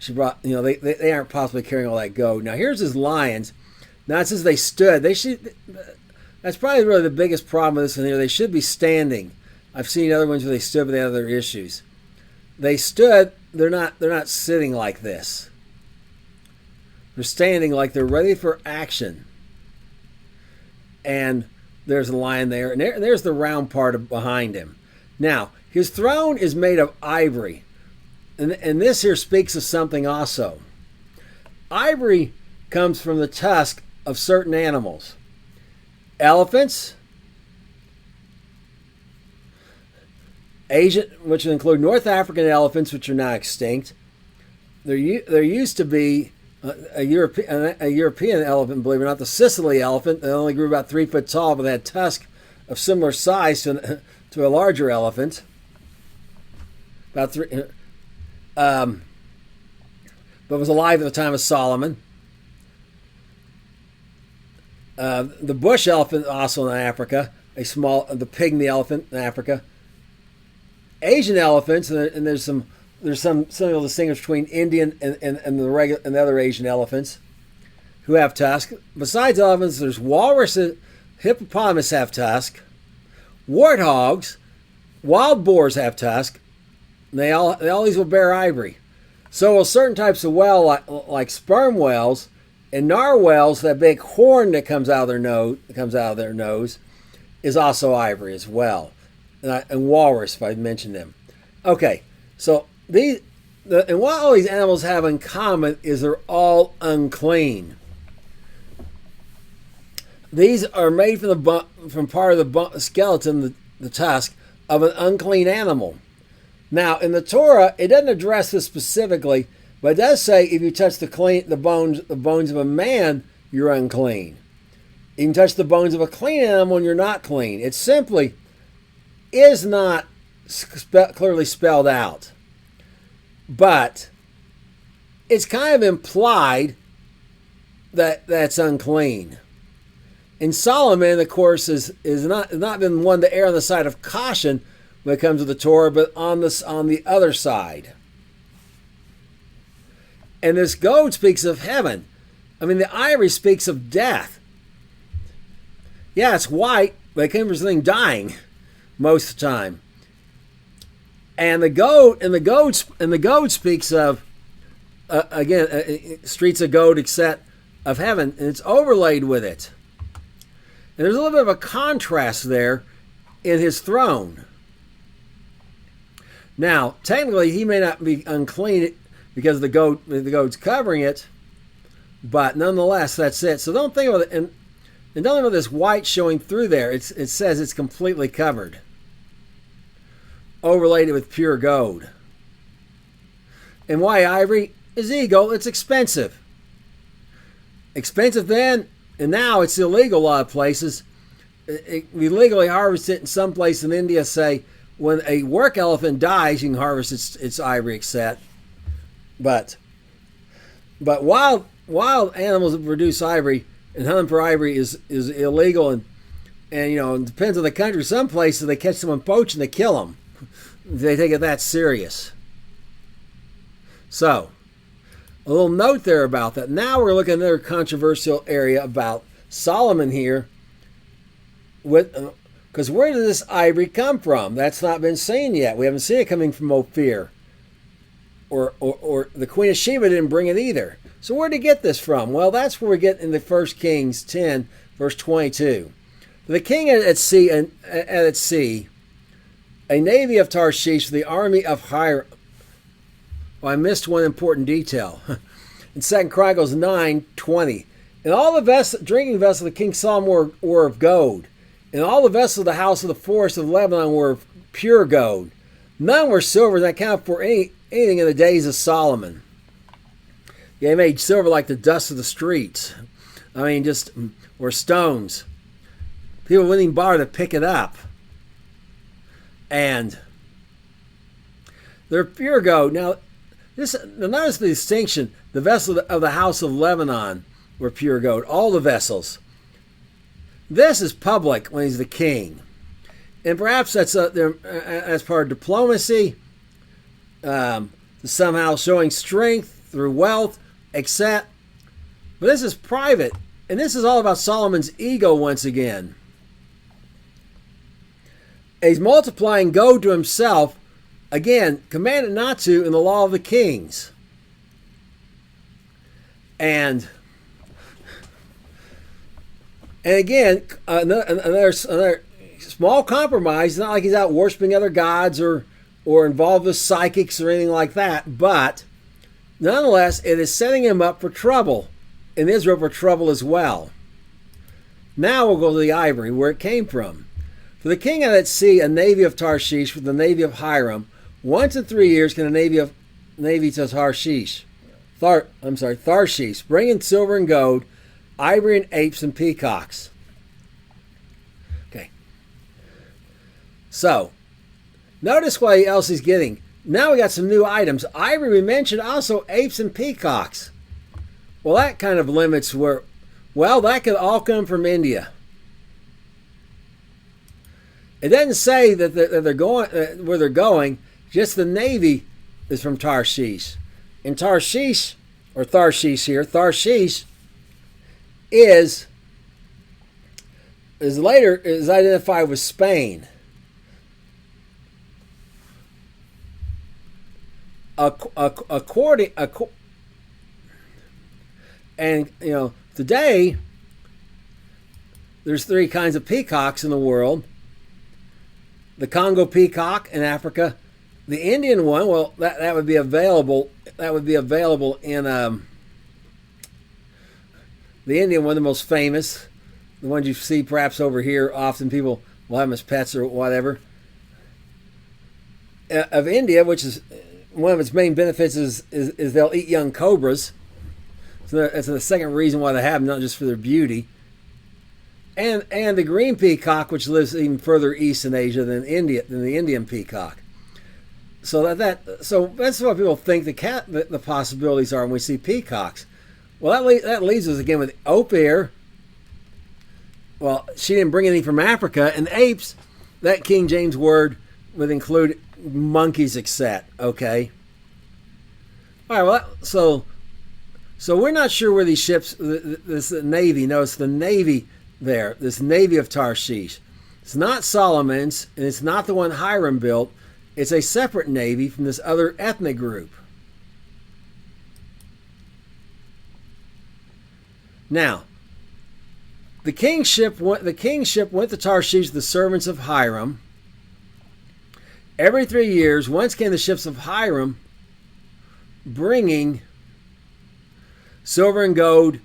They aren't possibly carrying all that gold. Now here's his lions. Now it says they stood. That's probably really the biggest problem with this one here. They should be standing. I've seen other ones where they stood, but they have other issues. They stood. They're not sitting like this. They're standing like they're ready for action. And there's a lion there, and there's the round part behind him. Now, his throne is made of ivory, and this here speaks of something also. Ivory comes from the tusk of certain animals. Elephants, Asian, which include North African elephants, which are now extinct. There used to be a European elephant, believe it or not, the Sicily elephant. They only grew about 3 foot tall, but they had tusk of similar size to a larger elephant. About 3, but was alive at the time of Solomon. The bush elephant, also in Africa, the pygmy elephant in Africa. Asian elephants, and there's some you'll distinguish between Indian and the other Asian elephants who have tusk. Besides elephants, there's walruses, hippopotamus have tusk, warthogs, wild boars have tusk. They all these will bear ivory. So will certain types of whale, like sperm whales and narwhals, that big horn that comes out of their nose, is also ivory as well. And walrus, if I mentioned them. Okay, so and what all these animals have in common is they're all unclean. These are made from part of the skeleton, the tusk, of an unclean animal. Now, in the Torah, it doesn't address this specifically, but it does say if you touch the bones of a man, you're unclean. You can touch the bones of a clean animal and you're not clean. It simply is not clearly spelled out. But it's kind of implied that that's unclean. And Solomon, of course, is not been one to err on the side of caution when it comes to the Torah, but on the other side. And this gold speaks of heaven. I mean, the ivory speaks of death. Yeah, it's white, but it comes from something dying most of the time. And the gold speaks of streets of gold, except of heaven, and it's overlaid with it. And there's a little bit of a contrast there in his throne. Now, technically, he may not be unclean because the goat's covering it, but nonetheless, that's it. So don't think about it, and don't think about this white showing through there. It says it's completely covered, overlaid with pure gold. And why ivory? Is ego. It's expensive. Expensive then, And now it's illegal a lot of places. We legally harvest it in some place in India. Say when a work elephant dies, you can harvest its ivory, etc. But wild animals that produce ivory and hunting for ivory is illegal, and it depends on the country. Some places they catch someone poaching, they kill them. They take it that serious. So, a little note there about that. Now we're looking at another controversial area about Solomon here. Because where did this ivory come from? That's not been seen yet. We haven't seen it coming from Ophir. Or the Queen of Sheba didn't bring it either. So where did he get this from? Well, that's where we get in the 1 Kings 10, verse 22. The king at sea, a navy of Tarshish, the army of Hiram. Well, I missed one important detail. In 2 Chronicles 9:20, and all the drinking vessels of King Solomon were of gold, and all the vessels of the house of the forest of Lebanon were of pure gold. None were silver, that counted for anything in the days of Solomon. They made silver like the dust of the streets. Or stones. People wouldn't even bother to pick it up. And they're pure gold. Now notice the distinction. The vessels of the house of Lebanon were pure gold. All the vessels. This is public when he's the king. And perhaps that's as part of diplomacy, somehow showing strength through wealth, etc. But this is private. And this is all about Solomon's ego once again. He's multiplying gold to himself, again, commanded not to in the law of the kings. And again, another small compromise. It's not like he's out worshiping other gods or involved with psychics or anything like that. But nonetheless, it is setting him up for trouble. In Israel for trouble as well. Now we'll go to the ivory, where it came from. For the king had at sea a navy of Tarshish with the navy of Hiram. Once in 3 years can a navy to Tharshish, bringing silver and gold, ivory and apes and peacocks. Okay. So, notice what else he's getting. Now we got some new items. Ivory we mentioned, also apes and peacocks. Well, that kind of limits where, that could all come from India. It doesn't say that they're going where they're going. Just the navy is from Tarshish. And Tarshish, or Tharshish here, Tharshish is identified with Spain. Today there's 3 kinds of peacocks in the world. The Congo peacock in Africa, the Indian one. That would be available. That would be available in the Indian one, the most famous, the ones you see perhaps over here. Often people will have them as pets or whatever. Of India, which is one of its main benefits, is they'll eat young cobras. So that's the second reason why they have them, not just for their beauty. And the green peacock, which lives even further east in Asia than the Indian peacock. So that's what people think the possibilities are when we see peacocks. Well, that leaves us again with Ophir. Well, she didn't bring any from Africa, and apes. That King James word would include monkeys, etc. Okay. All right. Well, so we're not sure where these ships, this navy. Notice the navy there. This navy of Tarshish. It's not Solomon's, and it's not the one Hiram built. It's a separate navy from this other ethnic group. Now, the king's ship went to Tarshish, the servants of Hiram. Every 3 years, once came the ships of Hiram, bringing silver and gold,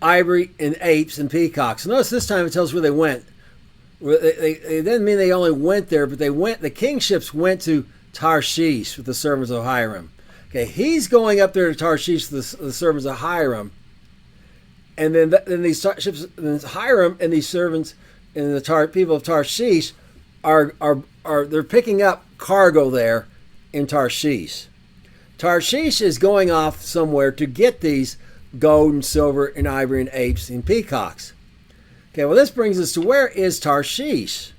ivory and apes and peacocks. Notice this time it tells us where they went. It doesn't mean they only went there, but they went. The king's ships went to Tarshish with the servants of Hiram. Okay, he's going up there to Tarshish, the servants of Hiram, and then these ships, then Hiram and these servants and the people of Tarshish are they're picking up cargo there in Tarshish. Tarshish is going off somewhere to get these gold and silver and ivory and apes and peacocks. Okay, well, this brings us to, where is Tarshish?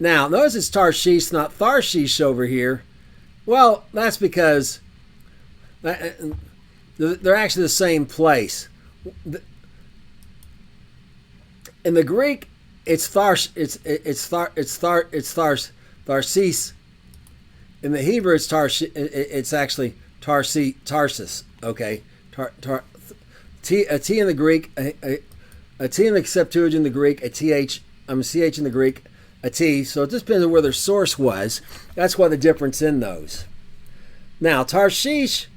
Now, notice it's Tarshish, not Tharshish over here. Well, that's because they're actually the same place. In the Greek, it's Tharshish. In the Hebrew, it's Tarshish. It's actually Tarsus. Okay, a T in the Greek, a T in the Septuagint in the Greek, a CH in the Greek, a T. So it just depends on where their source was. That's why the difference in those. Now, Tarshish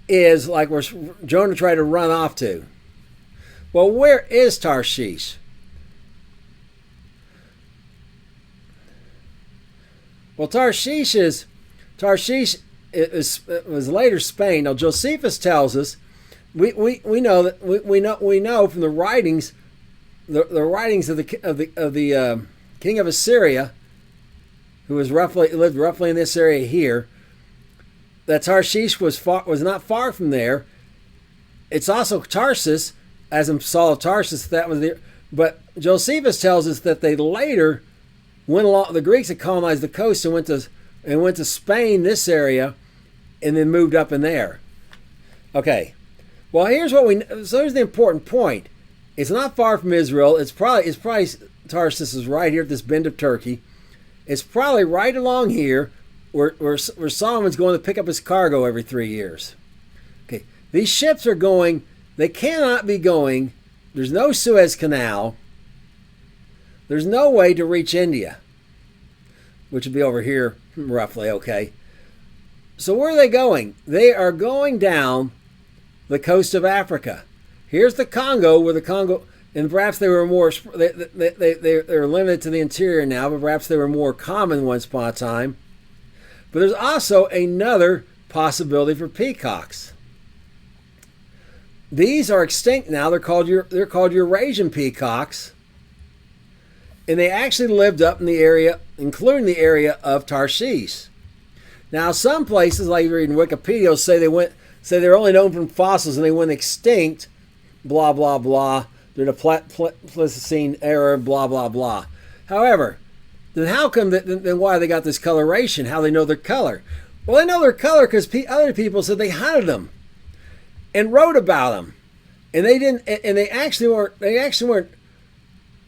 is like where Jonah tried to run off to. Well, where is Tarshish? Well, Tarshish was later Spain. Now, Josephus tells us, we know that we know from the writings, the writings of the king of Assyria, who lived roughly in this area here, that Tarshish was not far from there. It's also Tarsus, as in Saul of Tarsus. That was there, but Josephus tells us that they later went along. The Greeks had colonized the coast and went to Spain, this area, and then moved up in there. Okay, well, here's here's the important point. It's not far from Israel. It's probably Tarsus is right here at this bend of Turkey. It's probably right along here where Solomon's going to pick up his cargo every 3 years. Okay, these ships are going. They cannot be going. There's no Suez Canal. There's no way to reach India, which would be over here roughly. Okay, so where are they going? They are going down the coast of Africa. Here's the Congo, and perhaps they were more. They're limited to the interior now, but perhaps they were more common once upon a time. But there's also another possibility for peacocks. These are extinct now. They're called Eurasian peacocks, and they actually lived up in the area, including the area of Tarshish. Now, some places, like you read in Wikipedia, say they're only known from fossils and they went extinct. Blah blah blah. They're the Pleistocene era. Blah blah blah. However, then how come then why they got this coloration? How they know their color? Well, they know their color because other people said they hunted them and wrote about them, and they didn't. And they actually weren't.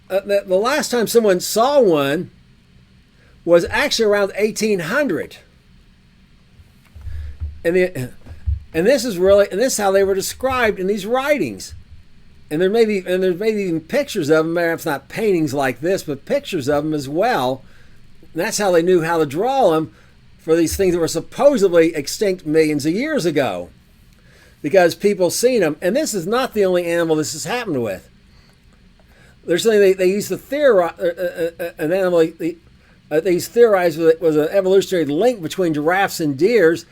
The last time someone saw one was actually around 1800, and this is how they were described in these writings. And there's maybe even pictures of them. Perhaps not paintings like this, but pictures of them as well. And that's how they knew how to draw them for these things that were supposedly extinct millions of years ago, because people seen them. And this is not the only animal this has happened with. There's something they used to theorize. An animal they theorized was an evolutionary link between giraffes and deers,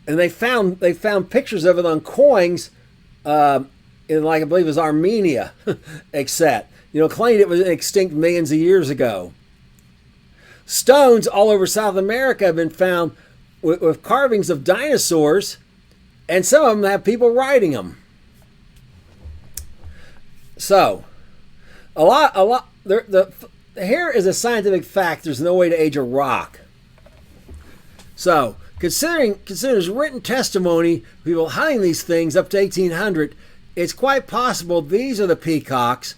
and they found pictures of it on coins. In, like, I believe it was Armenia, claimed it was extinct millions of years ago. Stones all over South America have been found with carvings of dinosaurs, and some of them have people riding them. So, here is a scientific fact: there's no way to age a rock. So, considering there's written testimony, people hunting these things up to 1800. It's quite possible these are the peacocks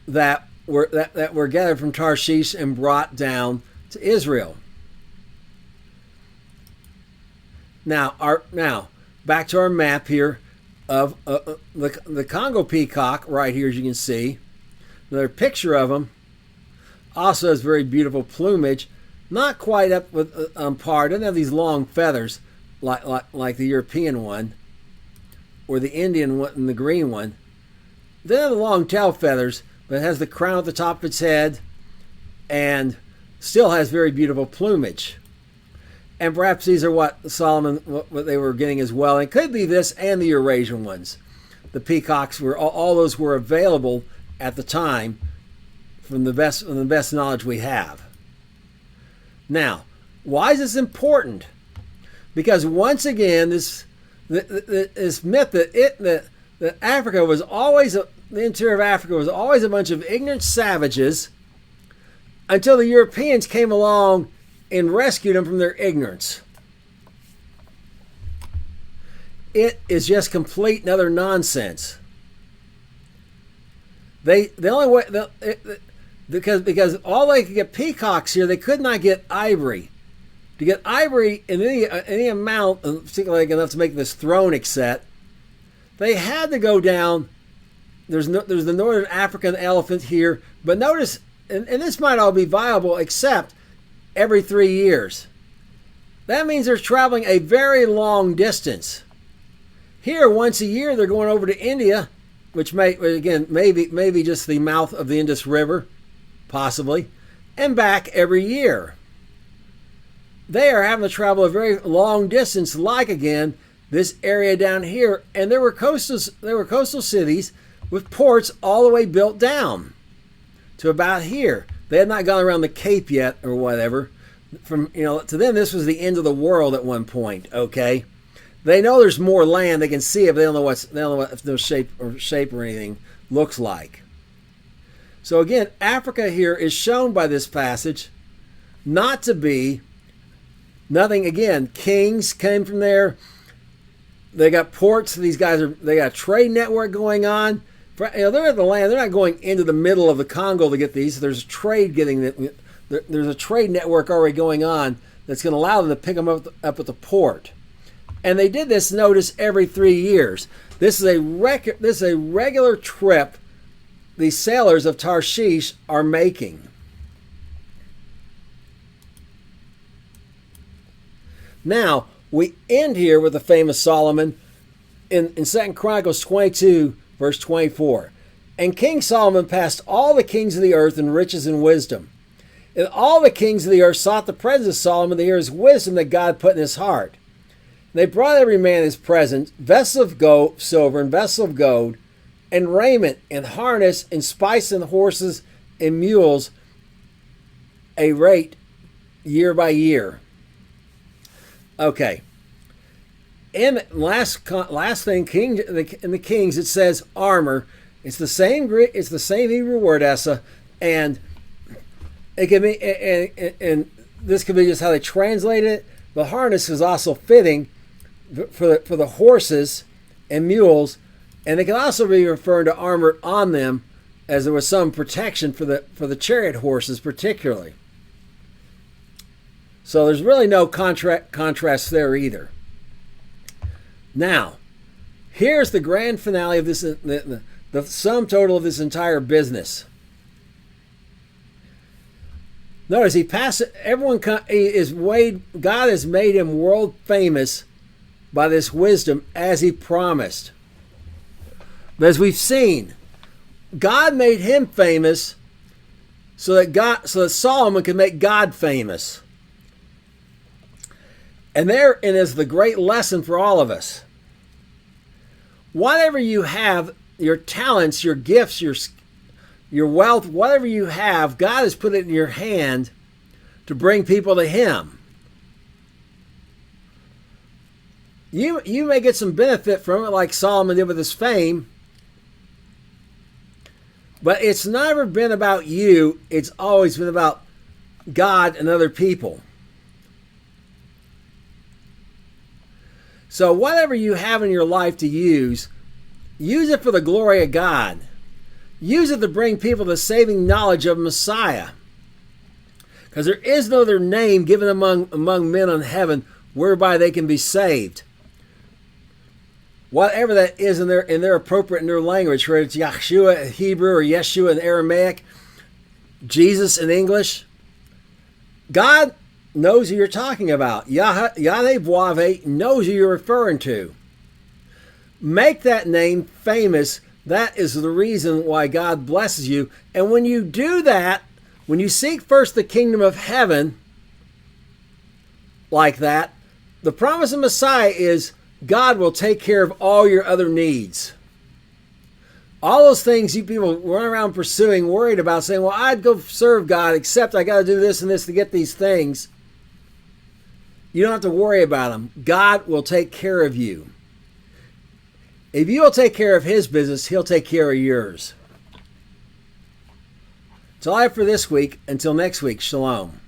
that were gathered from Tarshish and brought down to Israel. Now back to our map here of the Congo peacock right here, as you can see. Another picture of them. Also has very beautiful plumage, not quite up with par. Doesn't have these long feathers like the European one, or the Indian one and the green one. They have the long tail feathers, but it has the crown at the top of its head and still has very beautiful plumage. And perhaps these are what they were getting as well. It could be this and the Eurasian ones. the peacocks were all those were available at the time from the best knowledge we have. Now, why is this important? Because once again, this myth that Africa was always the interior of Africa was always a bunch of ignorant savages until the Europeans came along and rescued them from their ignorance. It is just complete and utter nonsense. Because all they could get peacocks here, they could not get ivory. To get ivory in any amount, particularly like enough to make this throne set, they had to go down. There's the northern African elephant here, but notice, and this might all be viable except every 3 years. That means they're traveling a very long distance. Here, once a year, they're going over to India, which maybe just the mouth of the Indus River, possibly, and back every year. They are having to travel a very long distance, like again this area down here, and there were coastal cities with ports all the way built down to about here. They had not gone around the Cape yet, or whatever. To them, this was the end of the world at one point. Okay, they know there's more land; they can see it, but they don't know what no shape or anything looks like. So again, Africa here is shown by this passage not to be nothing. Again, kings came from there. They got ports. These guys they got a trade network going on. They're at the land. They're not going into the middle of the Congo to get these. There's a trade There's a trade network already going on that's going to allow them to pick them up at the port. And they did this, notice, every 3 years. This is a regular trip the sailors of Tarshish are making. Now, we end here with the famous Solomon in 2 Chronicles 22, verse 24. And King Solomon passed all the kings of the earth in riches and wisdom. And all the kings of the earth sought the presence of Solomon to hear his wisdom that God put in his heart. And they brought every man his present, vessels of silver and vessels of gold, and raiment and harness and spice and horses and mules, a rate year by year. Okay. And last thing, in the Kings, it says armor. It's the same Hebrew word essa, and it can be, and this could be just how they translate it. The harness is also fitting for the horses and mules, and it can also be referring to armor on them, as there was some protection for the chariot horses particularly. So there's really no contrast there either. Now, here's the grand finale of this, the sum total of this entire business. Notice God has made him world famous by this wisdom as he promised. But as we've seen, God made him famous so that Solomon could make God famous. And therein is the great lesson for all of us. Whatever you have, your talents, your gifts, your wealth, whatever you have, God has put it in your hand to bring people to Him. You may get some benefit from it like Solomon did with his fame, but it's never been about you. It's always been about God and other people. So whatever you have in your life to use it for the glory of God. Use it to bring people to saving knowledge of Messiah. Because there is no other name given among men in heaven whereby they can be saved. Whatever that is in their appropriate in their language, whether it's Yahshua in Hebrew or Yeshua in Aramaic, Jesus in English, God knows who you're talking about. Yahweh knows who you're referring to. Make that name famous. That is the reason why God blesses you. And when you do that, when you seek first the kingdom of heaven like that, the promise of Messiah is God will take care of all your other needs. All those things you people run around pursuing, worried about, saying, well, I'd go serve God, except I got to do this and this to get these things. You don't have to worry about them. God will take care of you. If you'll take care of his business, he'll take care of yours. That's all I have for this week. Until next week, shalom.